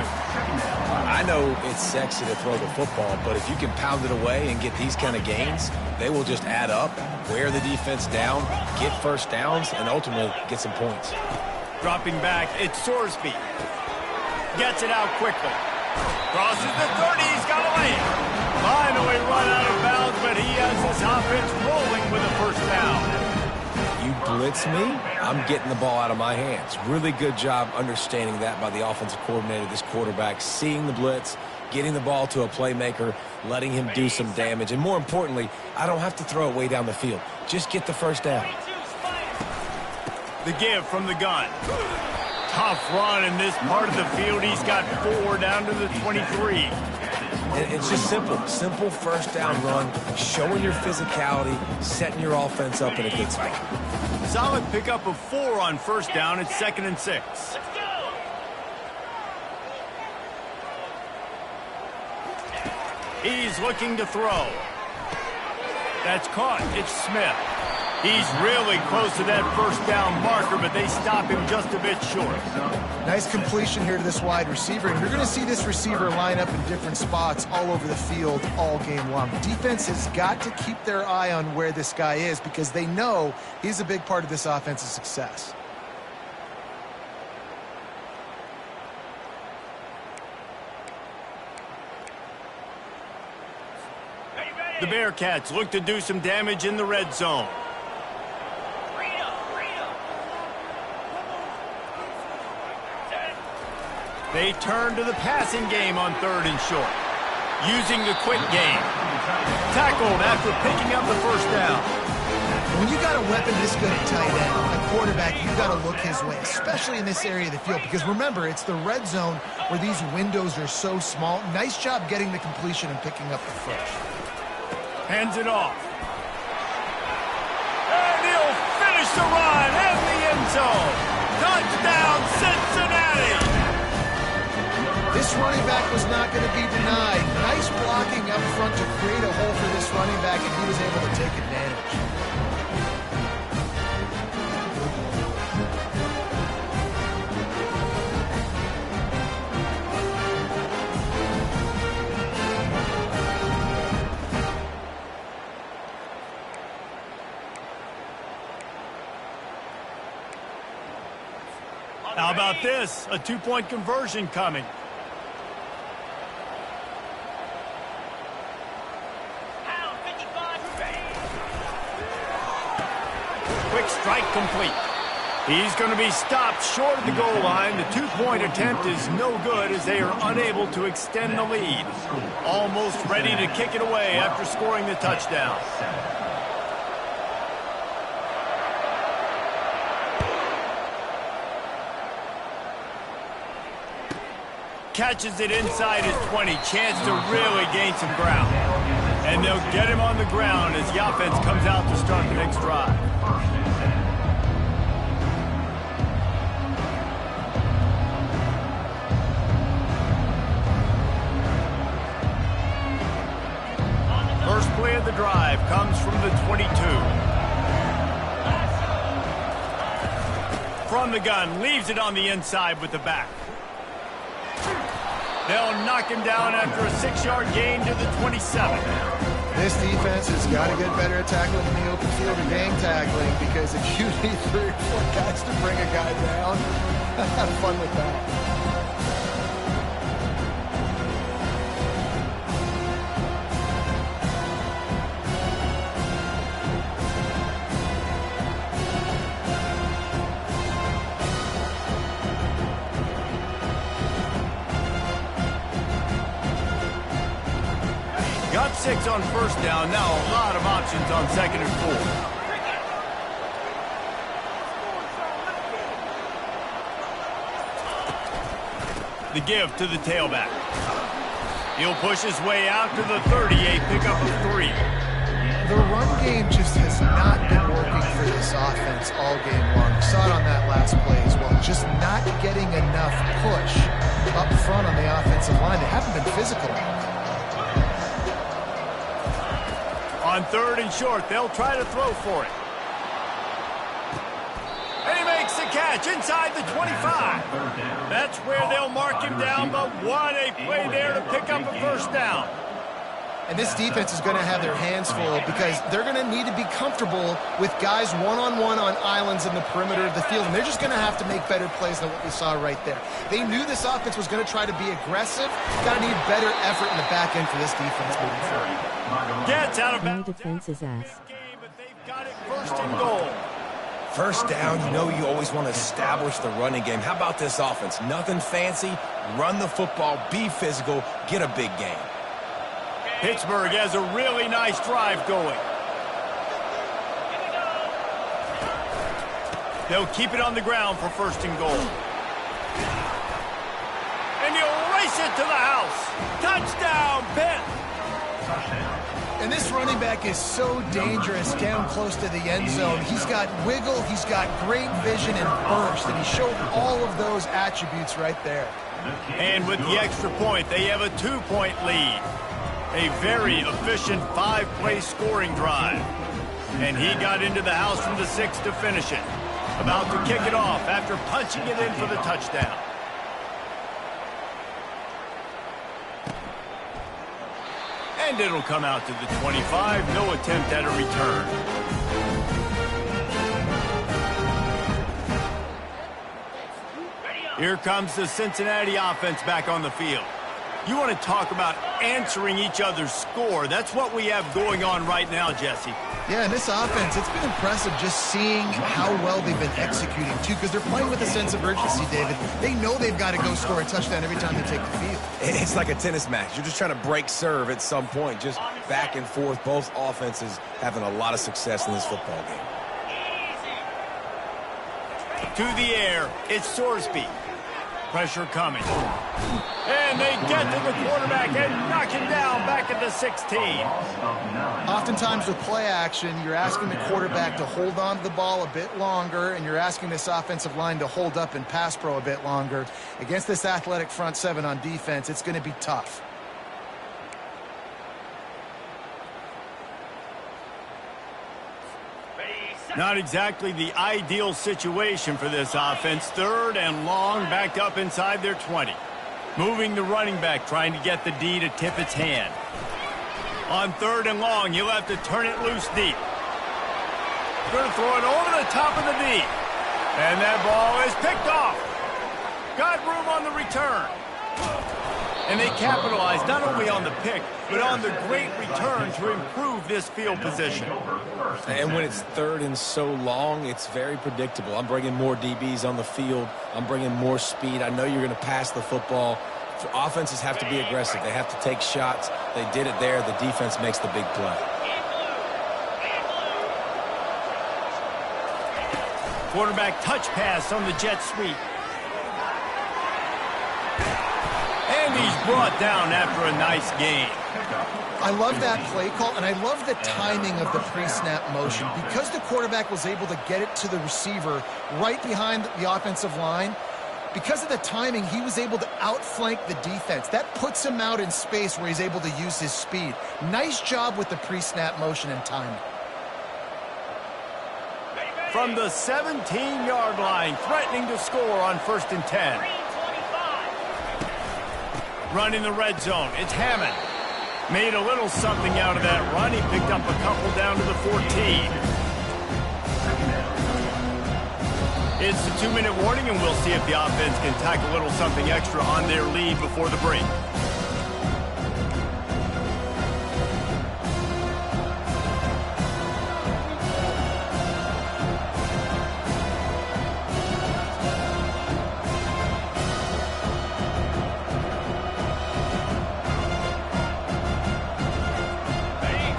I know it's sexy to throw the football, but if you can pound it away and get these kind of gains, they will just add up, wear the defense down, get first downs, and ultimately get some points. Dropping back, it's Sorsby. Gets it out quickly. Crosses the 30, he's got a lane. Finally run out of bounds, but he has this offense rolling with a first down. You blitz me, I'm getting the ball out of my hands. Really good job understanding that by the offensive coordinator, this quarterback, seeing the blitz, getting the ball to a playmaker, letting him do some damage. And more importantly, I don't have to throw it way down the field. Just get the first down. The give from the gun. Tough run in this part of the field. He's got 4 down to the 23. It's just simple first down run, showing your physicality, setting your offense up in a good spot. Solid pickup of 4 on first down. It's 2nd and 6. He's looking to throw. That's caught. It's Smith. He's really close to that first down marker, but they stop him just a bit short. Nice completion here to this wide receiver, and you're going to see this receiver line up in different spots all over the field all game long. Defense has got to keep their eye on where this guy is because they know he's a big part of this offense's success. The Bearcats look to do some damage in the red zone. They turn to the passing game on 3rd and short. Using the quick game. Tackled after picking up the first down. When you got a weapon this good at tight end, a quarterback, you got to look his way, especially in this area of the field. Because remember, it's the red zone where these windows are so small. Nice job getting the completion and picking up the first. Hands it off. And he'll finish the run in the end zone. Touchdown, Cincinnati! This running back was not going to be denied. Nice blocking up front to create a hole for this running back, and he was able to take advantage. How about this? A 2-point conversion coming. Quick strike complete. He's going to be stopped short of the goal line. The 2-point attempt is no good as they are unable to extend the lead. Almost ready to kick it away after scoring the touchdown. Catches it inside his 20. Chance to really gain some ground. And they'll get him on the ground as the offense comes out to start the next drive. First play of the drive comes from the 22. From the gun, leaves it on the inside with the back. They'll knock him down after a 6-yard gain to the 27. This defense has got to get better at tackling in the open field or gang tackling, because if you need 3 or 4 guys to bring a guy down, have fun with that. Got 6 on first down. Now a lot of options on 2nd and 4. The give to the tailback. He'll push his way out to the 38, pickup of 3. The run game just has not been working for this offense all game long. We saw it on that last play as well. Just not getting enough push up front on the offensive line. They haven't been physical. On 3rd and short, they'll try to throw for it. And he makes the catch inside the 25. That's where they'll mark him down, but what a play there to pick up a first down. And this defense is going to have their hands full, because they're going to need to be comfortable with guys one-on-one on islands in the perimeter of the field, and they're just going to have to make better plays than what we saw right there. They knew this offense was going to try to be aggressive. Got to need better effort in the back end for this defense moving forward. Gets out of bounds. Defense is ass. But they've got it 1st and goal. First down, you know you always want to establish the running game. How about this offense? Nothing fancy. Run the football, be physical, get a big gain. Pittsburgh has a really nice drive going. They'll keep it on the ground for 1st and goal. And he'll race it to the house. Touchdown, Pitt. And this running back is so dangerous down close to the end zone. He's got wiggle, he's got great vision and burst, and he showed all of those attributes right there. And with the extra point, they have a 2-point lead. A very efficient 5-play scoring drive. And he got into the house from the 6 to finish it. About to kick it off after punching it in for the touchdown. And it'll come out to the 25. No attempt at a return. Here comes the Cincinnati offense back on the field. You want to talk about answering each other's score. That's what we have going on right now, Jesse. Yeah, and this offense, it's been impressive just seeing how well they've been executing, too, because they're playing with a sense of urgency, David. They know they've got to go score a touchdown every time they take the field. It's like a tennis match. You're just trying to break serve at some point, just back and forth. Both offenses having a lot of success in this football game. To the air, it's Sorsby. Pressure coming. And they get to the quarterback and knock him down back at the 16. Oftentimes with play action, you're asking the quarterback to hold on to the ball a bit longer, and you're asking this offensive line to hold up and pass pro a bit longer. Against this athletic front 7 on defense, it's going to be tough. Not exactly the ideal situation for this offense. 3rd and long, backed up inside their 20. Moving the running back, trying to get the D to tip its hand. On 3rd and long, he'll have to turn it loose deep. Going to throw it over the top of the D. And that ball is picked off. Got room on the return. And they capitalized not only on the pick, but on the great return to improve this field position. And when it's 3rd and so long, it's very predictable. I'm bringing more DBs on the field. I'm bringing more speed. I know you're going to pass the football. Offenses have to be aggressive. They have to take shots. They did it there. The defense makes the big play. Quarterback touch pass on the jet sweep. And he's brought down after a nice gain. I love that play call, and I love the timing of the pre-snap motion. Because the quarterback was able to get it to the receiver right behind the offensive line, because of the timing, he was able to outflank the defense. That puts him out in space where he's able to use his speed. Nice job with the pre-snap motion and timing. From the 17-yard line, threatening to score on 1st and 10. Run in the red zone. It's Hammond. Made a little something out of that run. He picked up a couple down to the 14. It's the 2-minute warning, and we'll see if the offense can tack a little something extra on their lead before the break.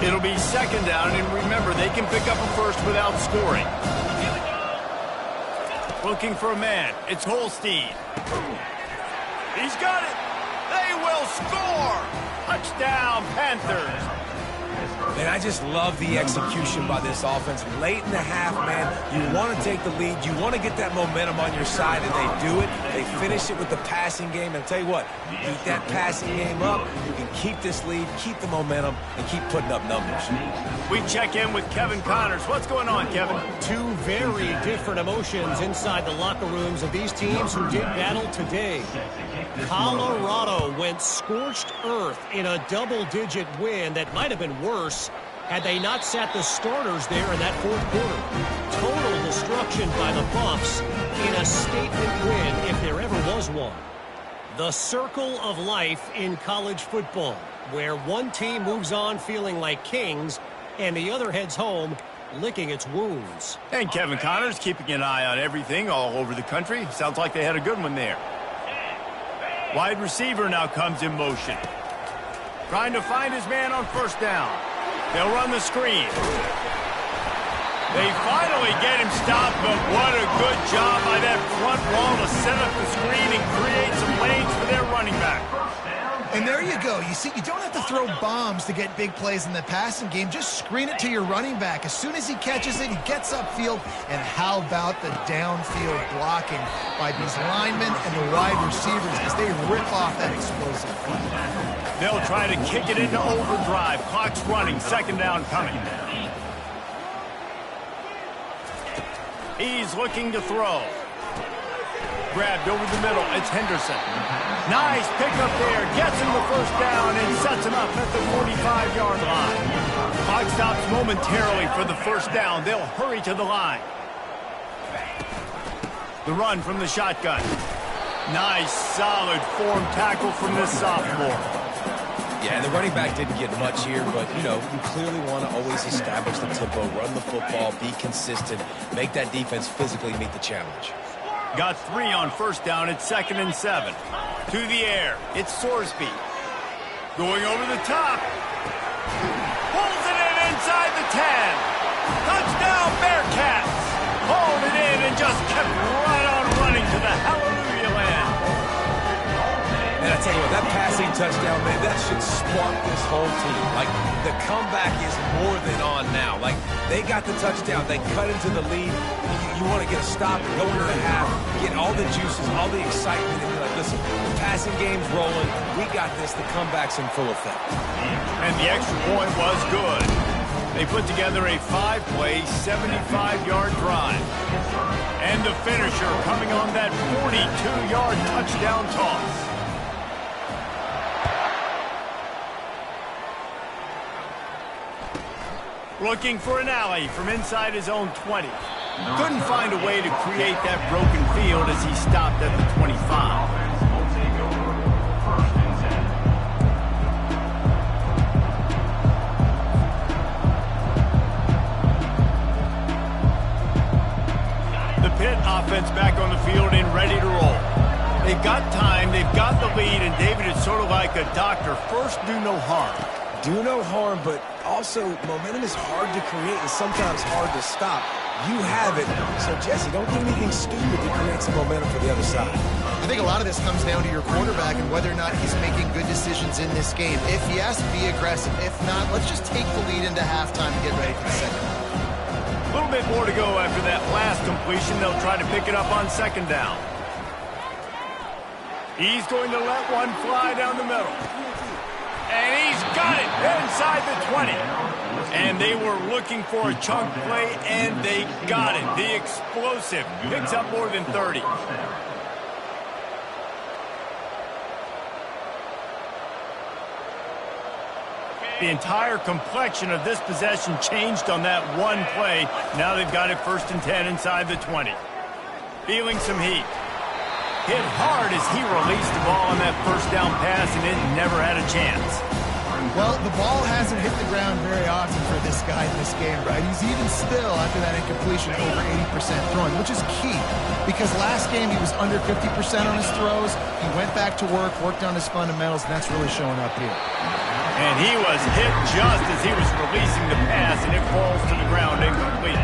It'll be 2nd down, and remember, they can pick up a first without scoring. Looking for a man. It's Holstein. He's got it. They will score. Touchdown, Panthers. Man, I just love the execution by this offense. Late in the half, man, you want to take the lead. You want to get that momentum on your side, and they do it. They finish it with the passing game. And I'll tell you what, keep that passing game up. You can keep this lead, keep the momentum, and keep putting up numbers. We check in with Kevin Connors. What's going on, Kevin? Two very different emotions inside the locker rooms of these teams who did battle today. Colorado went scorched earth in a double-digit win that might have been worse had they not sat the starters there in that 4th quarter. Total destruction by the Buffs in a statement win if there ever was one. The circle of life in college football, where one team moves on feeling like kings and the other heads home licking its wounds. And Kevin Connors keeping an eye on everything all over the country. Sounds like they had a good one there. Wide receiver now comes in motion. Trying to find his man on 1st down. They'll run the screen. They finally get him stopped, but what a good job by that front wall to set up the screen and create some lanes for their running back. And there you go. You see, you don't have to throw bombs to get big plays in the passing game. Just screen it to your running back. As soon as he catches it, he gets upfield. And how about the downfield blocking by these linemen and the wide receivers as they rip off that explosive play. They'll try to kick it into overdrive. Clock's running. 2nd down coming. He's looking to throw. Grabbed over the middle. It's Henderson. Nice pickup there. Gets him the 1st down and sets him up at the 45-yard line. Clock stops momentarily for the 1st down. They'll hurry to the line. The run from the shotgun. Nice, solid form tackle from this sophomore. Yeah, the running back didn't get much here, but, you know, you clearly want to always establish the tempo, run the football, be consistent, make that defense physically meet the challenge. Got 3 on 1st down. It's 2nd and 7. To the air. It's Sorsby. Going over the top. Pulls it in inside the 10. Touchdown, Bearcats. Hauled it in and just kept right on running to the hallelujah land. And I tell you what, that passing touchdown, man, that should spark this whole team. Like, the comeback is more than on now. Like, they got the touchdown. They cut into the lead. You want to get a stop, go into the half, get all the juices, all the excitement, and be like, listen, the passing game's rolling. We got this. The comeback's in full effect. And the extra point was good. They put together a 5-play, 75-yard drive. And the finisher coming on that 42-yard touchdown toss. Looking for an alley from inside his own 20. Couldn't find a way to create that broken field as he stopped at the 25. The Pitt offense back on the field and ready to roll. They've got time, they've got the lead, and David, it's sort of like a doctor. First, do no harm. Do no harm, but also momentum is hard to create and sometimes hard to stop. You have it. So, Jesse, don't do anything stupid to create some momentum for the other side. I think a lot of this comes down to your quarterback and whether or not he's making good decisions in this game. If yes, be aggressive. If not, let's just take the lead into halftime and get ready for the second. A little bit more to go after that last completion. They'll try to pick it up on second down. He's going to let one fly down the middle. And he's got it inside the 20. And they were looking for a chunk play, and they got it. The explosive picks up more than 30. The entire complexion of this possession changed on that one play. Now they've got it 1st and 10 inside the 20. Feeling some heat. Hit hard as he released the ball on that first down pass, and it never had a chance. Well, the ball hasn't hit the ground very often for this guy in this game, right? He's even still, after that incompletion, over 80% throwing, which is key. Because last game he was under 50% on his throws. He went back to work, worked on his fundamentals, and that's really showing up here. And he was hit just as he was releasing the pass, and it falls to the ground incomplete.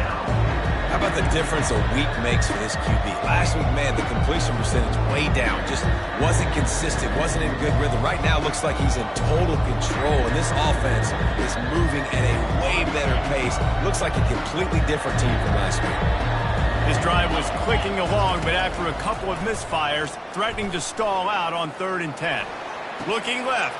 How about the difference a week makes for this QB? Last week, man, the completion percentage way down. Just wasn't consistent, wasn't in good rhythm. Right now, looks like he's in total control, and this offense is moving at a way better pace. Looks like a completely different team from last week. His drive was clicking along, but after a couple of misfires, threatening to stall out on 3rd and 10. Looking left.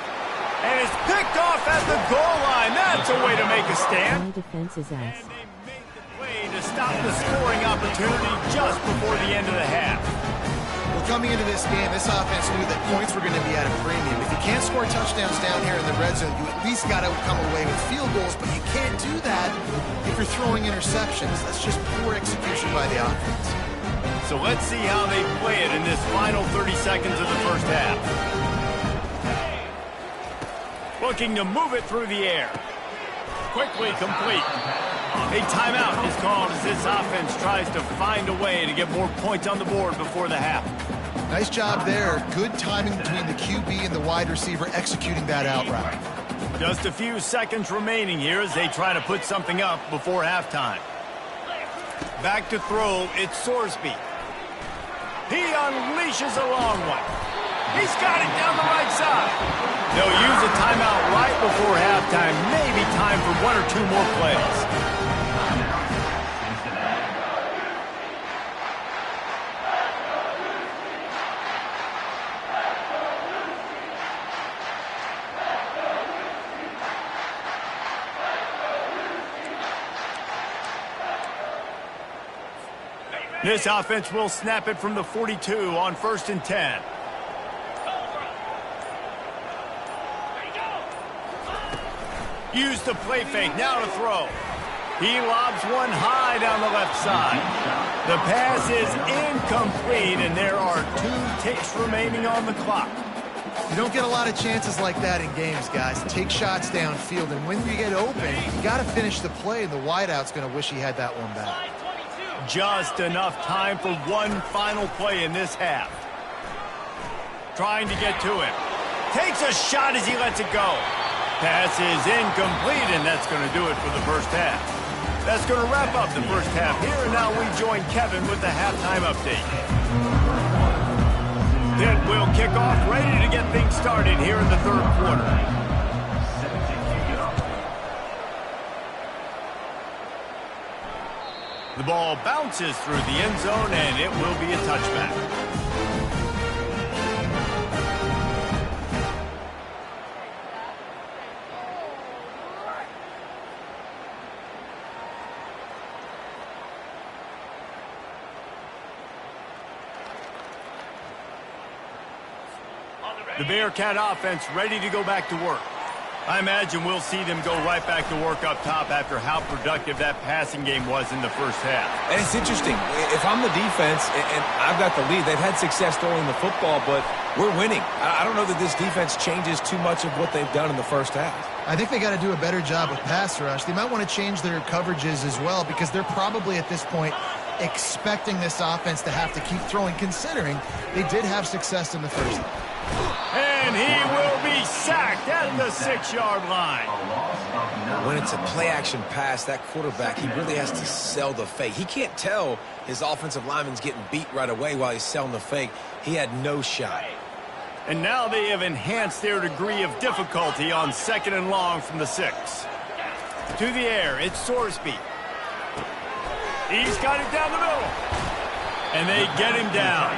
And it's picked off at the goal line. That's a way to make a stand. My defense is ass. And they made the play to stop the scoring opportunity just before the end of the half. Well, coming into this game, this offense knew that points were going to be at a premium. If you can't score touchdowns down here in the red zone, you at least got to come away with field goals, but you can't do that if you're throwing interceptions. That's just poor execution by the offense. So let's see how they play it in this final 30 seconds of the first half. Looking to move it through the air. Quickly complete. A timeout is called as this offense tries to find a way to get more points on the board before the half. Nice job there. Good timing between the QB and the wide receiver executing that out route. Just a few seconds remaining here as they try to put something up before halftime. Back to throw, it's Sorsby. He unleashes a long one. He's got it down the right side. They'll use a timeout right before halftime. Maybe time for 1 or 2 more plays. This offense will snap it from the 42 on 1st and 10. Use the play fake, now to throw. He lobs one high down the left side. The pass is incomplete, and there are 2 ticks remaining on the clock. You don't get a lot of chances like that in games, guys. Take shots downfield, and when you get open, you got to finish the play, and the wideout's going to wish he had that one back. Just enough time for one final play in this half. Trying to get to him. Takes a shot as he lets it go. Pass is incomplete, and that's going to do it for the first half. That's going to wrap up the first half here, and now we join Kevin with the halftime update. Pitt will kick off, ready to get things started here in the 3rd quarter. The ball bounces through the end zone, and it will be a touchback. The Bearcat offense ready to go back to work. I imagine we'll see them go right back to work up top after how productive that passing game was in the first half. And it's interesting. If I'm the defense and I've got the lead, they've had success throwing the football, but we're winning. I don't know that this defense changes too much of what they've done in the first half. I think they got to do a better job with pass rush. They might want to change their coverages as well because they're probably at this point expecting this offense to have to keep throwing, considering they did have success in the first half. And he will be sacked at the 6-yard line. When it's a play-action pass, that quarterback, he really has to sell the fake. He can't tell his offensive lineman's getting beat right away while he's selling the fake. He had no shot. And now they have enhanced their degree of difficulty on 2nd and long from the 6. To the air, it's Sorsby. He's got it down the middle. And they get him down.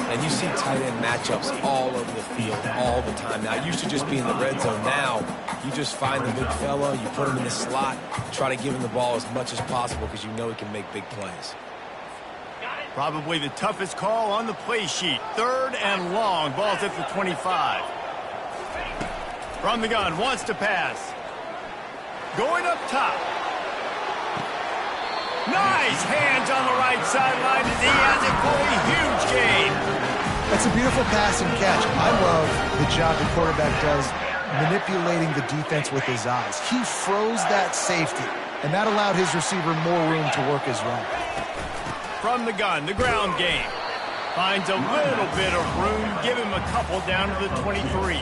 And you see tight end matchups all over the field all the time. Now, it used to just be in the red zone. Now, you just find the big fella, you put him in the slot, try to give him the ball as much as possible because you know he can make big plays. Probably the toughest call on the play sheet. 3rd and long. Ball's at the 25. From the gun, wants to pass. Going up top. Nice hands on the right sideline as he has it for a huge gain. That's a beautiful pass and catch. I love the job the quarterback does manipulating the defense with his eyes. He froze that safety, and that allowed his receiver more room to work his route. From the gun, the ground game. Finds a little bit of room. Give him a couple down to the 23.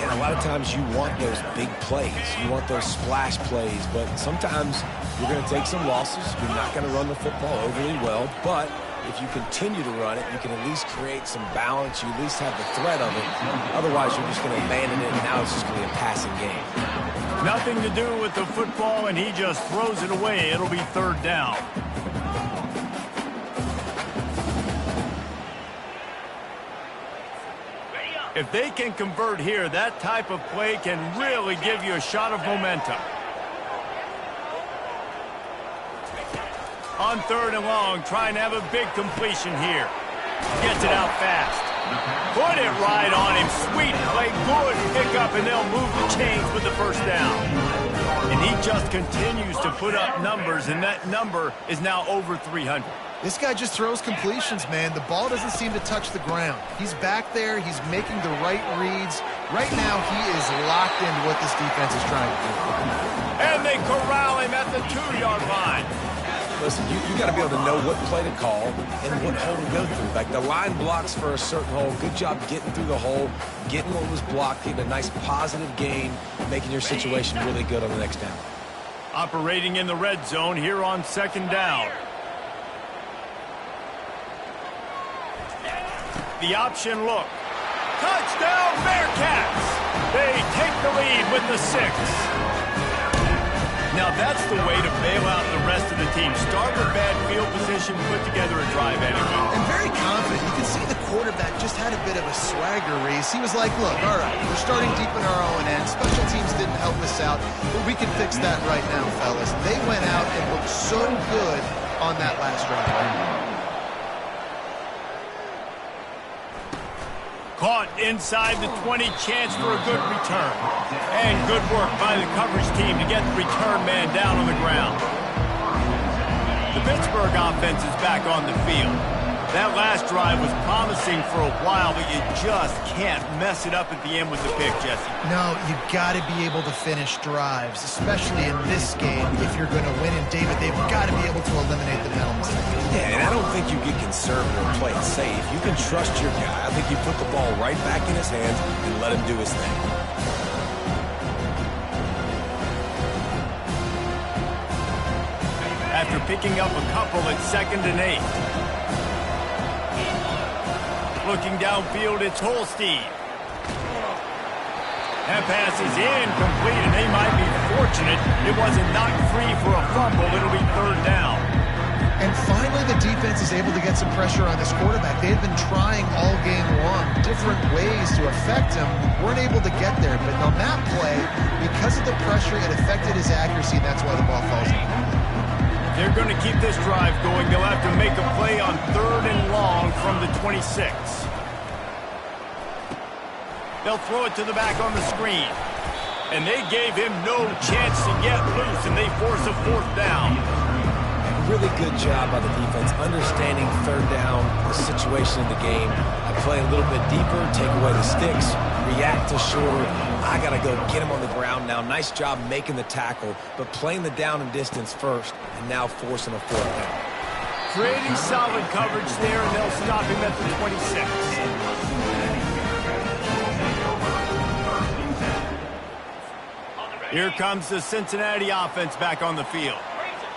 And a lot of times you want those big plays. You want those splash plays, but sometimes you're going to take some losses. You're not going to run the football overly well, but if you continue to run it, you can at least create some balance. You at least have the threat of it. Otherwise, you're just going to abandon it, and now it's just going to be a passing game. Nothing to do with the football, and he just throws it away. It'll be 3rd down. If they can convert here, that type of play can really give you a shot of momentum. On 3rd and long, trying to have a big completion here. Gets it out fast. Put it right on him. Sweet play, good pickup, and they'll move the chains with the 1st down. And he just continues to put up numbers, and that number is now over 300. This guy just throws completions, man. The ball doesn't seem to touch the ground. He's back there. He's making the right reads. Right now, he is locked into what this defense is trying to do. And they corral him at the 2-yard line. Listen, you got to be able to know what play to call and what hole to go through. Like the line blocks for a certain hole. Good job getting through the hole, getting what was blocked, getting a nice positive gain, making your situation really good on the next down. Operating in the red zone here on 2nd down. The option look. Touchdown Bearcats! They take the lead with the 6. Now that's the way to bail out the rest of the team. Start with bad field position, put together a drive anyway. And very confident. You can see the quarterback just had a bit of a swagger race. He was like, look, all right, we're starting deep in our own end. Special teams didn't help us out, but we can fix that right now, fellas. They went out and looked so good on that last drive. Caught inside the 20, chance for a good return. And good work by the coverage team to get the return man down on the ground. The Pittsburgh offense is back on the field. That last drive was promising for a while, but you just can't mess it up at the end with the pick, Jesse. No, you got to be able to finish drives, especially in this game. If you're going to win, and David, they've got to be able to eliminate the mental mistakes. Yeah, and I don't think you get conservative and play it safe. You can trust your guy. I think you put the ball right back in his hands and let him do his thing. After picking up a couple at 2nd and 8. Looking downfield, it's Holstein. That pass is incomplete, and they might be fortunate it wasn't knocked free for a fumble. It'll be 3rd down. And finally, the defense is able to get some pressure on this quarterback. They had been trying all game long, different ways to affect him. Weren't able to get there, but on that play, because of the pressure, it affected his accuracy, and that's why the ball falls in. They're going to keep this drive going. They'll have to make a play on 3rd and long from the 26. They'll throw it to the back on the screen. And they gave him no chance to get loose, and they force a 4th down. Really good job by the defense, understanding 3rd down, the situation in the game. I play a little bit deeper, take away the sticks, react to shorter. I got to go get him on the ground now. Nice job making the tackle, but playing the down and distance first, and now forcing a 4th down. Pretty solid coverage there, and they'll stop him at the 26. Here comes the Cincinnati offense back on the field.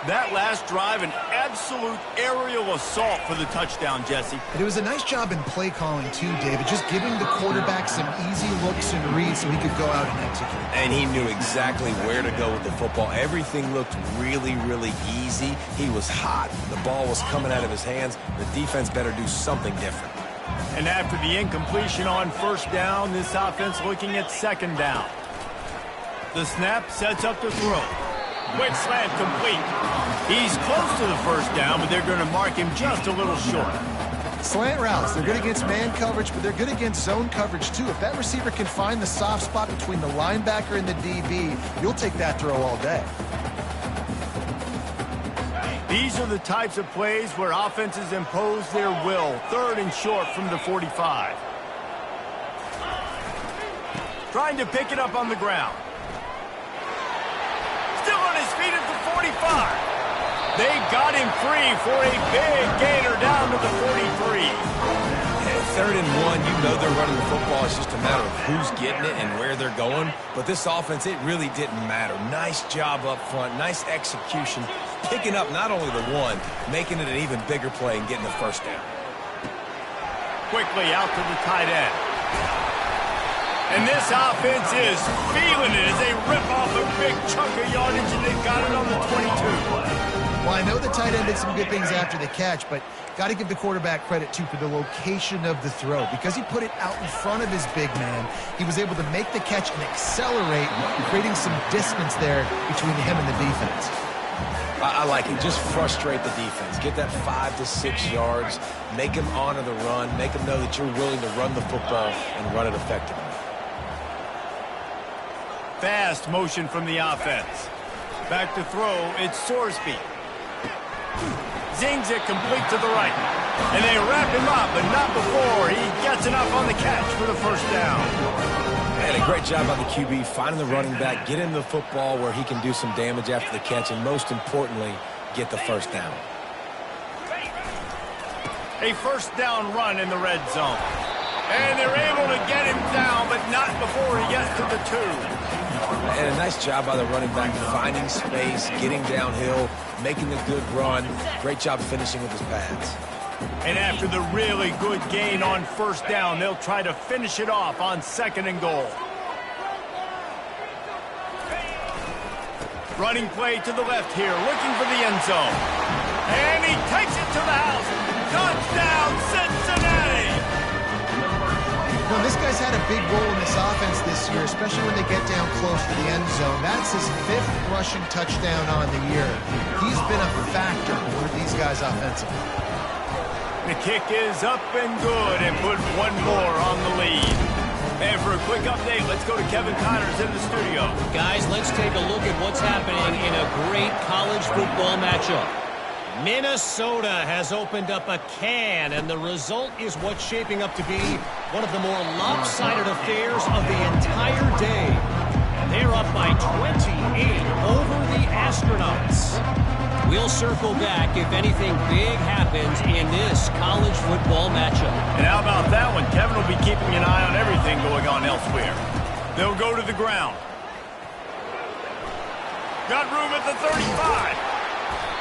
That last drive, an absolute aerial assault for the touchdown, Jesse. And it was a nice job in play calling too, David, just giving the quarterback some easy looks and reads so he could go out and execute. And he knew exactly where to go with the football. Everything looked really, really easy. He was hot. The ball was coming out of his hands. The defense better do something different. And after the incompletion on first down, this offense looking at second down. The snap sets up the throw. Quick slant complete. He's close to the first down, but they're going to mark him just a little short. Slant routes, they're good against man coverage, but they're good against zone coverage too. If that receiver can find the soft spot between the linebacker and the DB, you'll take that throw all day. These are the types of plays where offenses impose their will. Third and short from the 45. Trying to pick it up on the ground. Still on his feet at the 45. They got him free for a big gainer down to the 43. Third and one, you know they're running the football. It's just a matter of who's getting it and where they're going. But this offense, it really didn't matter. Nice job up front, nice execution, picking up not only the one, making it an even bigger play and getting the first down. Quickly out to the tight end. And this offense is feeling it as they rip off a big chunk of yardage, and they got it on the 22. Well, I know the tight end did some good things after the catch, but got to give the quarterback credit, too, for the location of the throw. Because he put it out in front of his big man, he was able to make the catch and accelerate, creating some distance there between him and the defense. I like it. Just frustrate the defense. Get that 5 to 6 yards. Make them honor the run. Make them know that you're willing to run the football and run it effectively. Fast motion from the offense. Back to throw, it's Sorsby. Zings it complete to the right. And they wrap him up, but not before he gets enough on the catch for the first down. And a great job by the QB, finding the running back, get him the football where he can do some damage after the catch, and most importantly, get the first down. A first down run in the red zone. And they're able to get him down, but not before he gets to the 2. And a nice job by the running back, finding space, getting downhill, making the good run. Great job finishing with his pads. And after the really good gain on first down, they'll try to finish it off on second and goal. Running play to the left here, looking for the end zone. And he takes it to the house. Touchdown, Cincinnati! You know, this guy's had a big role in this offense this year, especially when they get down close to the end zone. That's his 5th rushing touchdown on the year. He's been a factor for these guys offensively. The kick is up and good, and put one more on the lead. And for a quick update, let's go to Kevin Connors in the studio. Guys, let's take a look at what's happening in a great college football matchup. Minnesota has opened up a can, and the result is what's shaping up to be one of the more lopsided affairs of the entire day. They're up by 28 over the Astronauts. We'll circle back if anything big happens in this college football matchup. And how about that one? Kevin will be keeping an eye on everything going on elsewhere. They'll go to the ground. Got room at the 35.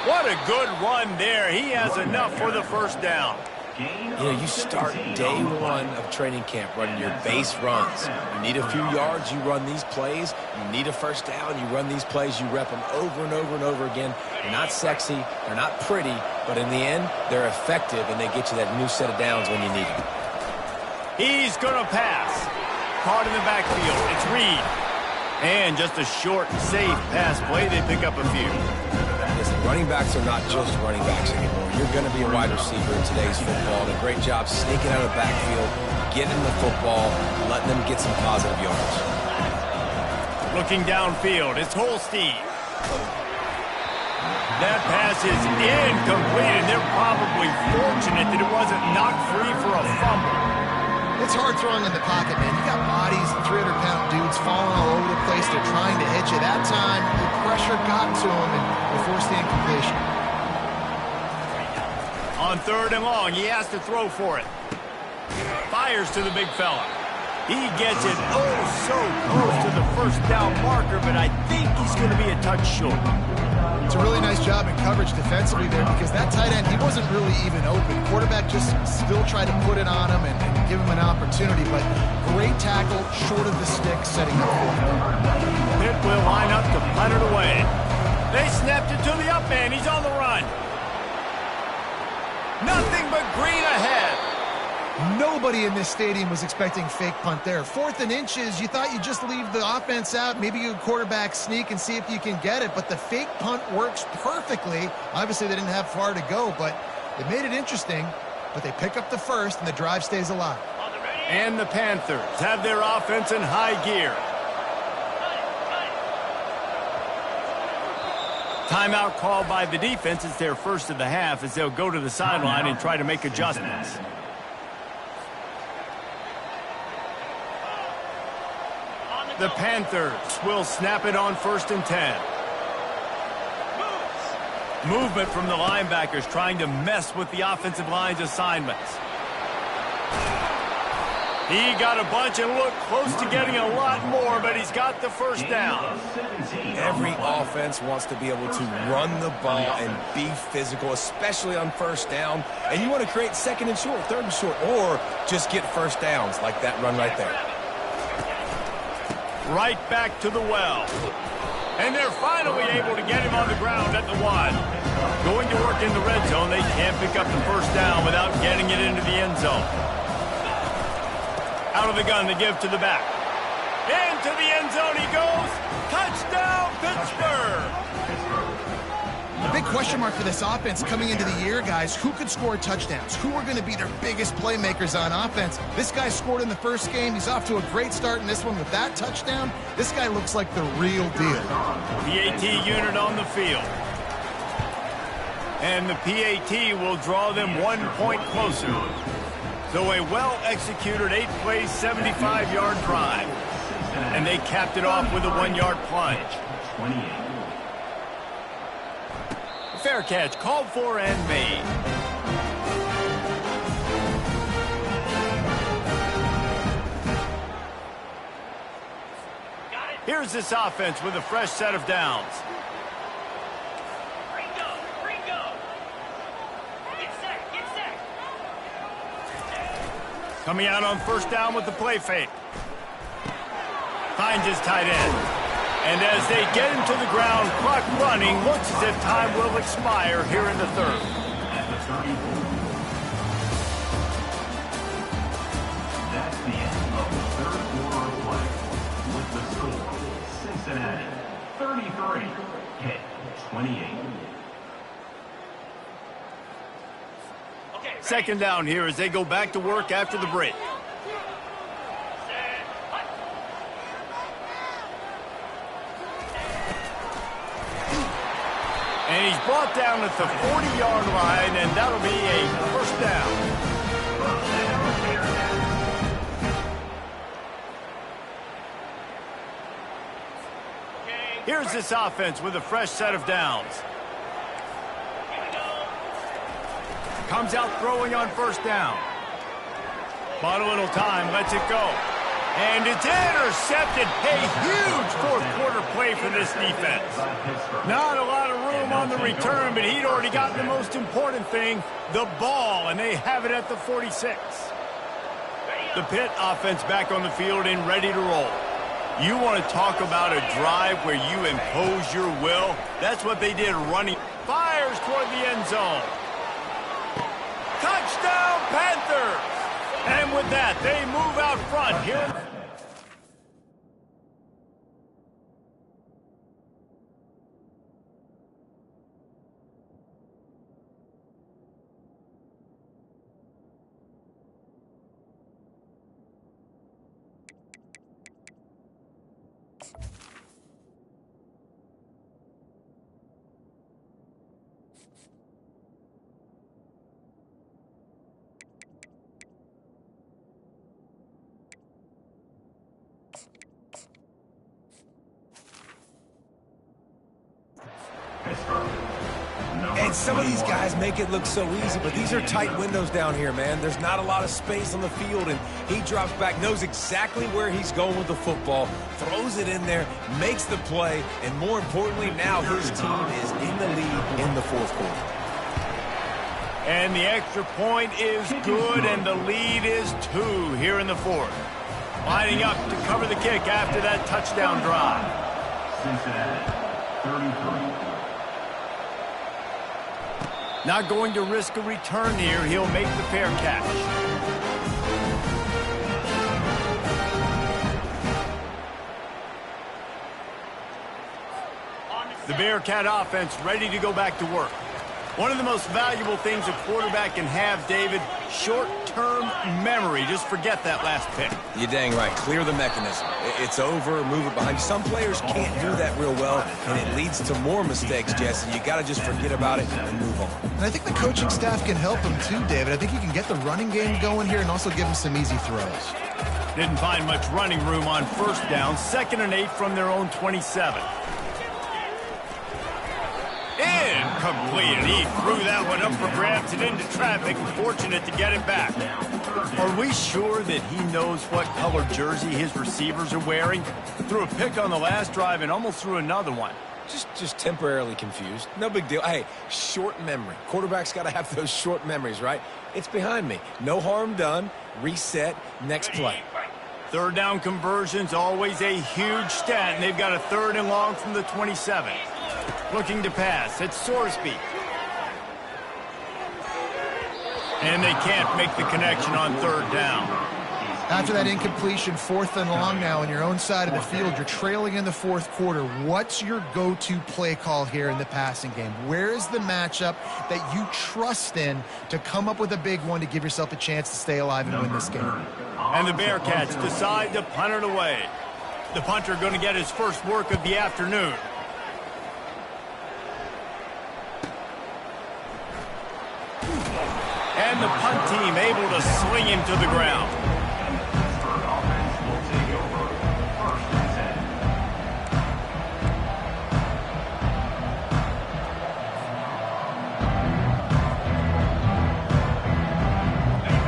What a good run there. He has enough for the first down. You know, you start day one of training camp running your base runs. You need a few yards, you run these plays. You need a first down, you run these plays. You rep them over and over and over again. They're not sexy, they're not pretty, but in the end, they're effective, and they get you that new set of downs when you need them. He's going to pass. Caught in the backfield. It's Reed. And just a short, safe pass play. They pick up a few. Listen, running backs are not just running backs anymore. You're going to be a wide receiver in today's football. And a great job sneaking out of the backfield, getting the football, letting them get some positive yards. Looking downfield, it's Holstein. That pass is incomplete, and they're probably fortunate that it wasn't knocked free for a fumble. It's hard throwing in the pocket, man. You got bodies, 300-pound dudes falling all over the place. They're trying to hit you. That time, the pressure got to him, and they forced the incompletion. On third and long, he has to throw for it. Fires to the big fella. He gets it oh so close to the first down marker, but I think he's going to be a touch short. It's a really nice job in coverage defensively there because that tight end, he wasn't really even open. Quarterback just still tried to put it on him and give him an opportunity, but great tackle short of the stick setting up for him. Pitt will line up to punt it away. They snapped it to the up man. He's on the run. Nothing but green ahead. Nobody in this stadium was expecting fake punt there. 4th and inches, you thought you'd just leave the offense out, maybe you quarterback sneak and see if you can get it, but the fake punt works perfectly. Obviously, they didn't have far to go, but it made it interesting, but they pick up the first, and the drive stays alive. And the Panthers have their offense in high gear. Timeout called by the defense. It's their first of the half as they'll go to the sideline and try to make adjustments. The Panthers will snap it on 1st and 10. Movement from the linebackers trying to mess with the offensive line's assignments. He got a bunch and looked close to getting a lot more, but he's got the first down. Every offense wants to be able to run the ball and be physical, especially on first down. And you want to create 2nd and short, 3rd and short, or just get first downs like that run right there. Right back to the well. And they're finally able to get him on the ground at the 1. Going to work in the red zone, they can't pick up the first down without getting it into the end zone. Out of the gun to give to the back. Into the end zone he goes. Touchdown, Pittsburgh! The big question mark for this offense coming into the year, guys, who could score touchdowns? Who are going to be their biggest playmakers on offense? This guy scored in the first game. He's off to a great start in this one with that touchdown. This guy looks like the real deal. PAT unit on the field. And the PAT will draw them 1 point closer. So a well-executed 8-play, 75-yard drive. And they capped it off with a 1-yard plunge. Fair catch called for and made. Here's this offense with a fresh set of downs. Coming out on first down with the play fake. Finds his tight end. And as they get him to the ground, clock running, looks as if time will expire here in the 3rd. At the 34. That's the end of the 3rd quarter of play. With the score, Cincinnati 33, Pitt 28. 2nd down here as they go back to work after the break. And he's brought down at the 40-yard line, and that'll be a first down. Here's this offense with a fresh set of downs. Comes out throwing on first down. Bought a little time, lets it go. And it's intercepted. A huge 4th quarter play for this defense. Not a lot of room on the return, but he'd already gotten the most important thing, the ball, and they have it at the 46. The Pitt offense back on the field and ready to roll. You want to talk about a drive where you impose your will? That's what they did running. Fires toward the end zone. Touchdown, Panthers! And with that, they move out front here. And some of these guys make it look so easy, but these are tight windows down here, man. There's not a lot of space on the field, and he drops back, knows exactly where he's going with the football, throws it in there, makes the play, and more importantly, now his team is in the lead in the fourth quarter. And the extra point is good, and the lead is 2 here in the fourth. Lining up to cover the kick after that touchdown drive. Cincinnati, 33. Not going to risk a return here. He'll make the fair catch. The Bearcat offense ready to go back to work. One of the most valuable things a quarterback can have, David, short-term memory. Just forget that last pick. You're dang right. Clear the mechanism. It's over, move it behind you. Some players can't do that real well, and it leads to more mistakes, Jesse. You got to just forget about it and move on. And I think the coaching staff can help him too, David. I think he can get the running game going here and also give him some easy throws. Didn't find much running room on first down. 2nd and 8 from their own 27. Incomplete. He threw that one up for grabs and into traffic. Fortunate to get it back. Are we sure that he knows what color jersey his receivers are wearing? Threw a pick on the last drive and almost threw another one. Just temporarily confused. No big deal. Hey, short memory. Quarterback's got to have those short memories, right? It's behind me. No harm done. Reset. Next play. 3rd down conversion's always a huge stat, and they've got a 3rd and long from the 27. Looking to pass. It's Sorsby. And they can't make the connection on 3rd down. After that incompletion, 4th and long now on your own side of the field, you're trailing in the fourth quarter. What's your go-to play call here in the passing game? Where is the matchup that you trust in to come up with a big one to give yourself a chance to stay alive and win this game? And the Bearcats decide to punt it away. The punter going to get his first work of the afternoon. And the punt team able to swing him to the ground.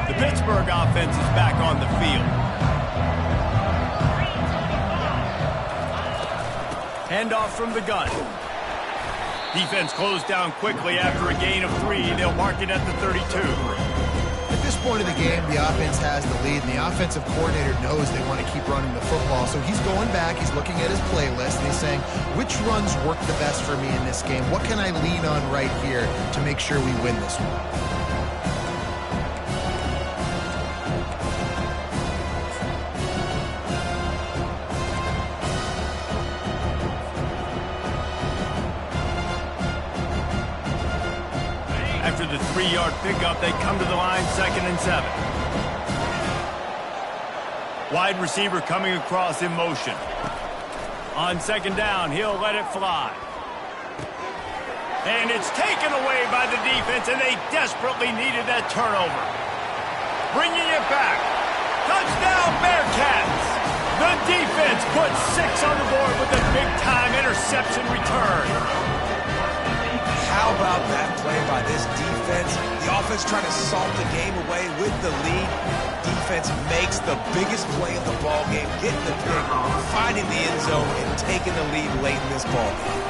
The Pittsburgh offense is back on the field. Handoff from the gun. Defense closed down quickly after a gain of 3. They'll mark it at the 32. At this point of the game, the offense has the lead, and the offensive coordinator knows they want to keep running the football. So he's going back, he's looking at his playlist, and he's saying, which runs work the best for me in this game? What can I lean on right here to make sure we win this one? After the 3-yard pickup, they come to the line, 2nd and 7. Wide receiver coming across in motion. On 2nd down, he'll let it fly. And it's taken away by the defense, and they desperately needed that turnover. Bringing it back. Touchdown, Bearcats! The defense puts 6 on the board with a big-time interception return. How about that play by this defense? The offense trying to salt the game away with the lead. Defense makes the biggest play of the ball game, getting the pick, finding the end zone, and taking the lead late in this ball game.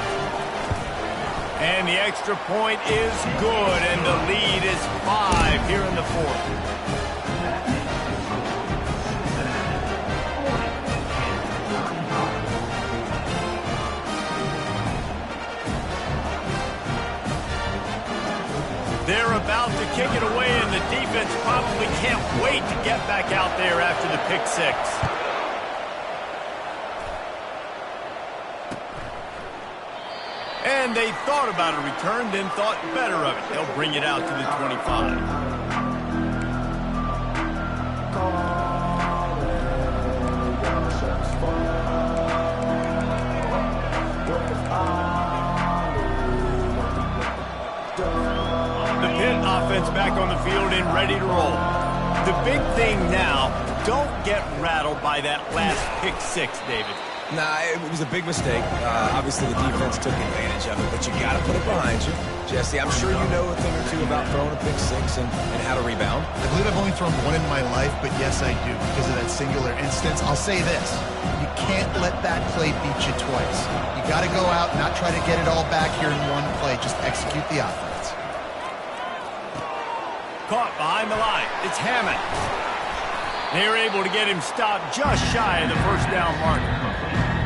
And the extra point is good, and the lead is 5 here in the fourth. They're about to kick it away, and the defense probably can't wait to get back out there after the pick 6. And they thought about a return, then thought better of it. They'll bring it out to the 25. Offense back on the field and ready to roll. The big thing now, don't get rattled by that last pick 6, David. Nah, it was a big mistake. Obviously, the defense took advantage of it, but you got to put it behind you. Jesse, I'm sure you know a thing or two about throwing a pick six and how to rebound. I believe I've only thrown one in my life, but yes, I do because of that singular instance. I'll say this. You can't let that play beat you twice. You got to go out and not try to get it all back here in one play. Just execute the offense. Caught behind the line. It's Hammond. They're able to get him stopped just shy of the first down marker.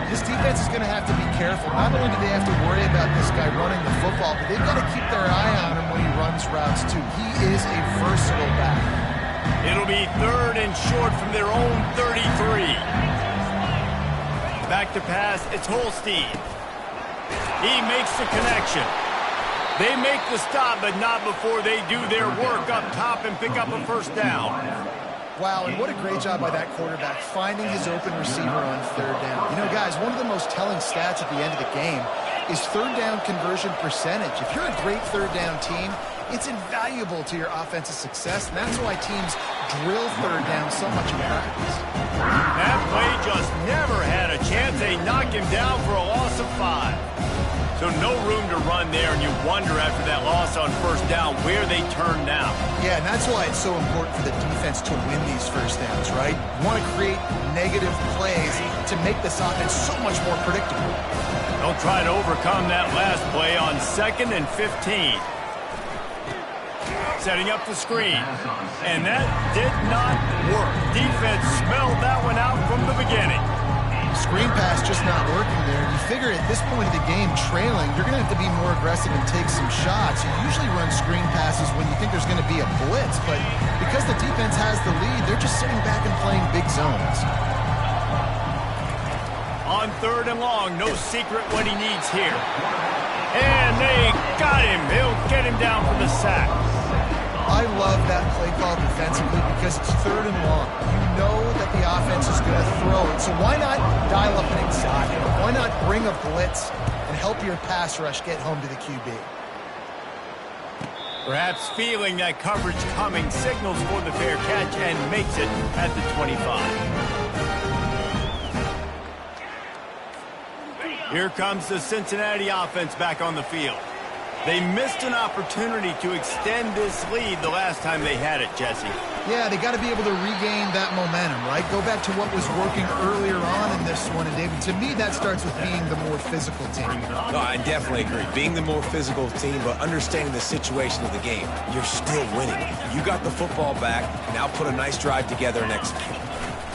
This defense is going to have to be careful. Not only do they have to worry about this guy running the football, but they've got to keep their eye on him when he runs routes too. He is a versatile back. It'll be 3rd and short from their own 33. Back to pass, it's Holstein. He makes the connection. They make the stop, but not before they do their work up top and pick up a first down. Wow, and what a great job by that quarterback, finding his open receiver on 3rd down. You know, guys, one of the most telling stats at the end of the game is 3rd down conversion percentage. If you're a great 3rd down team, it's invaluable to your offensive success, and that's why teams drill 3rd down so much in practice. That play just never had a chance. They knock him down for a loss of 5. So no room to run there, and you wonder after that loss on first down where they turn now. Yeah, and that's why it's so important for the defense to win these first downs, right? You want to create negative plays to make this offense so much more predictable. They'll try to overcome that last play on 2nd and 15. Setting up the screen. And that did not work. Defense smelled that one out from the beginning. Screen pass just not working there. You figure at this point of the game, trailing, you're going to have to be more aggressive and take some shots. You usually run screen passes when you think there's going to be a blitz, but because the defense has the lead, they're just sitting back and playing big zones. On 3rd and long, no secret what he needs here. And they got him. He'll get him down for the sack. I love that play call defensively because it's 3rd and long. You know that the offense is going to throw it, so why not dial up an exotic? Why not bring a blitz and help your pass rush get home to the QB? Perhaps feeling that coverage coming, signals for the fair catch and makes it at the 25. Here comes the Cincinnati offense back on the field. They missed an opportunity to extend this lead the last time they had it, Jesse. Yeah, they got to be able to regain that momentum, right? Go back to what was working earlier on in this one. And, David, to me, that starts with being the more physical team. No, I definitely agree. Being the more physical team, but understanding the situation of the game. You're still winning. You got the football back. Now put a nice drive together and execute.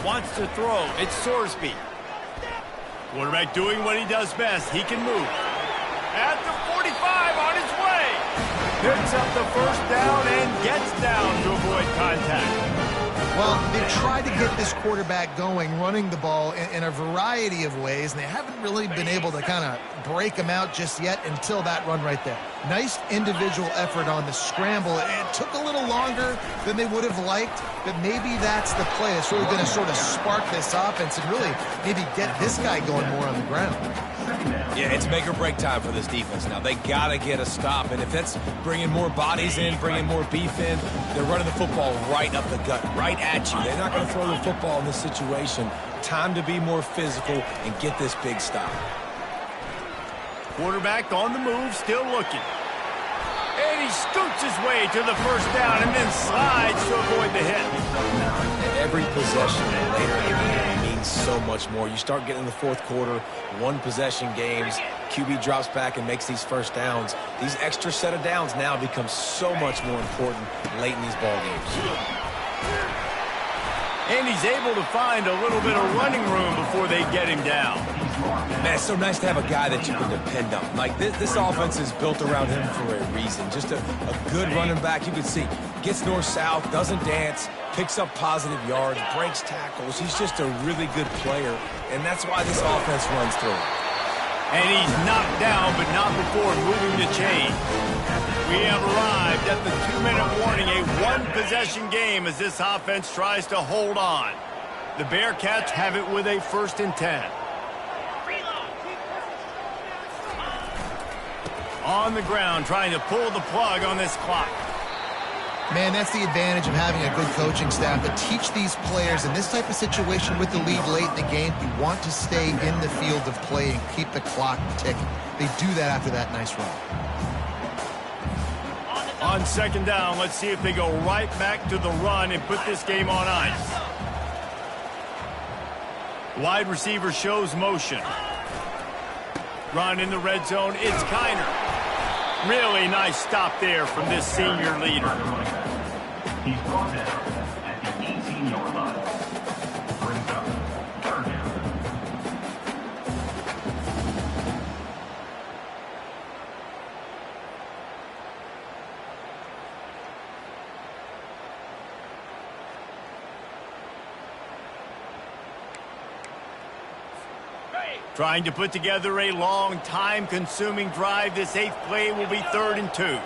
Wants to throw. It's Sorsby. Quarterback doing what he does best. He can move. At the 45, on his way. Picks up the first down and gets down to avoid contact. Well, they've tried to get this quarterback going, running the ball in a variety of ways, and they haven't really been able to kind of break him out just yet until that run right there. Nice individual effort on the scramble. It took a little longer than they would have liked, but maybe that's the play that's really going to sort of spark this offense and really maybe get this guy going more on the ground. Yeah, it's make or break time for this defense now. They got to get a stop, and if that's bringing more bodies in, bringing more beef in, they're running the football right up the gut, right at you. They're not going to throw the football in this situation. Time to be more physical and get this big stop. Quarterback on the move, still looking. And he scoots his way to the first down and then slides to avoid the hit. Every possession later in the game means so much more. You start getting in the fourth quarter, one possession games, QB drops back and makes these first downs. These extra set of downs now become so much more important late in these ball games. And he's able to find a little bit of running room before they get him down. Man, it's so nice to have a guy that you can depend on. Like, this offense is built around him for a reason. Just a good running back. You can see, gets north-south, doesn't dance, picks up positive yards, breaks tackles. He's just a really good player, and that's why this offense runs through him. And he's knocked down, but not before moving the chain. We have arrived at the 2-minute warning, a one-possession game as this offense tries to hold on. The Bearcats have it with a 1st and 10. On the ground, trying to pull the plug on this clock. Man, that's the advantage of having a good coaching staff to teach these players in this type of situation with the lead late in the game. You want to stay in the field of play and keep the clock ticking. They do that after that nice run. On second down, let's see if they go right back to the run and put this game on ice. Wide receiver shows motion. Run in the red zone, it's Kiner. Really nice stop there from this senior leader. He's brought down at the 18-yard line. Brings up third down. Trying to put together a long, time-consuming drive. This 8th play will be 3rd and 2.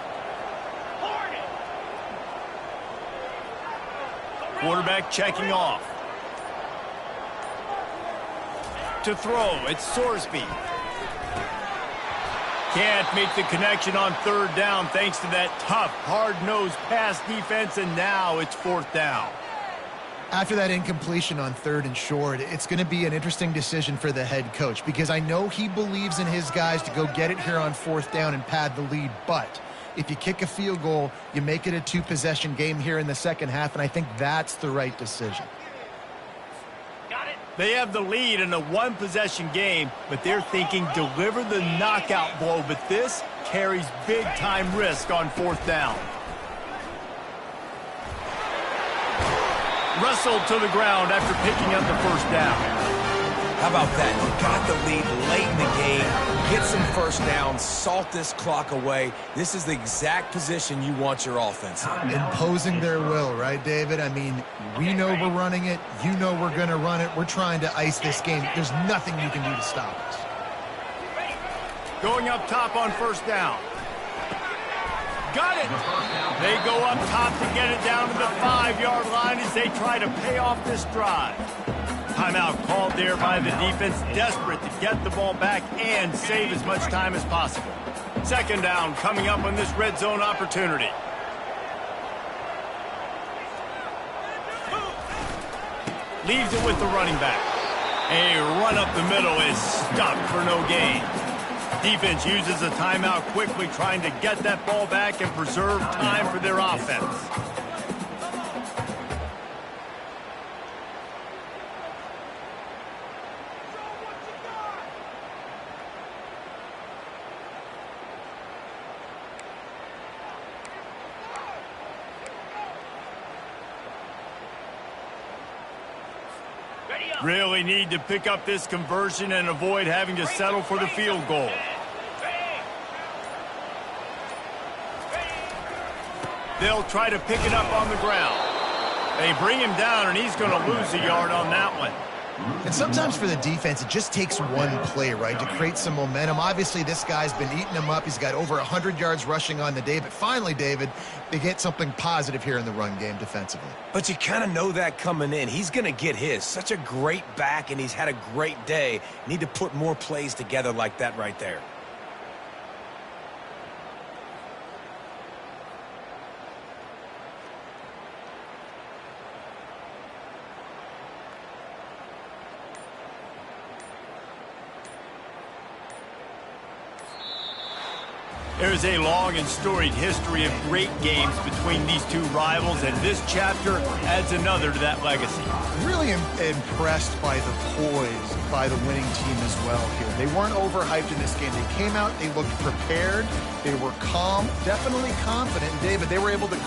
Quarterback checking off. To throw, it's Sorsby. Can't make the connection on 3rd down thanks to that tough, hard-nosed pass defense, and now it's 4th down. After that incompletion on 3rd and short, it's going to be an interesting decision for the head coach because I know he believes in his guys to go get it here on 4th down and pad the lead, but if you kick a field goal, you make it a 2-possession game here in the second half, and I think that's the right decision. They have the lead in a 1-possession game, but they're thinking deliver the knockout blow, but this carries big-time risk on 4th down. Wrestled to the ground after picking up the 1st down. How about that? You got the lead late in the game. Get some first downs. Salt this clock away. This is the exact position you want your offense in. Imposing their will, right, David? I mean, we know we're running it. You know we're going to run it. We're trying to ice this game. There's nothing you can do to stop us. Going up top on 1st down. Got it. They go up top to get it down to the 5-yard line as they try to pay off this drive. Timeout called there by the defense, desperate to get the ball back and save as much time as possible. 2nd down coming up on this red zone opportunity. Leaves it with the running back. A run up the middle is stopped for no gain. Defense uses a timeout quickly, trying to get that ball back and preserve time for their offense. Really need to pick up this conversion and avoid having to settle for the field goal. They'll try to pick it up on the ground. They bring him down, and he's going to lose a yard on that one. And sometimes for the defense, it just takes one play, right, to create some momentum. Obviously, this guy's been eating them up. He's got over 100 yards rushing on the day. But finally, David, they get something positive here in the run game defensively. But you kind of know that coming in. He's going to get his. Such a great back, and he's had a great day. Need to put more plays together like that right there. There's a long and storied history of great games between these two rivals, and this chapter adds another to that legacy. Really impressed by the poise by the winning team as well here. They weren't overhyped in this game. They came out, they looked prepared, they were calm, definitely confident. And David, they were able to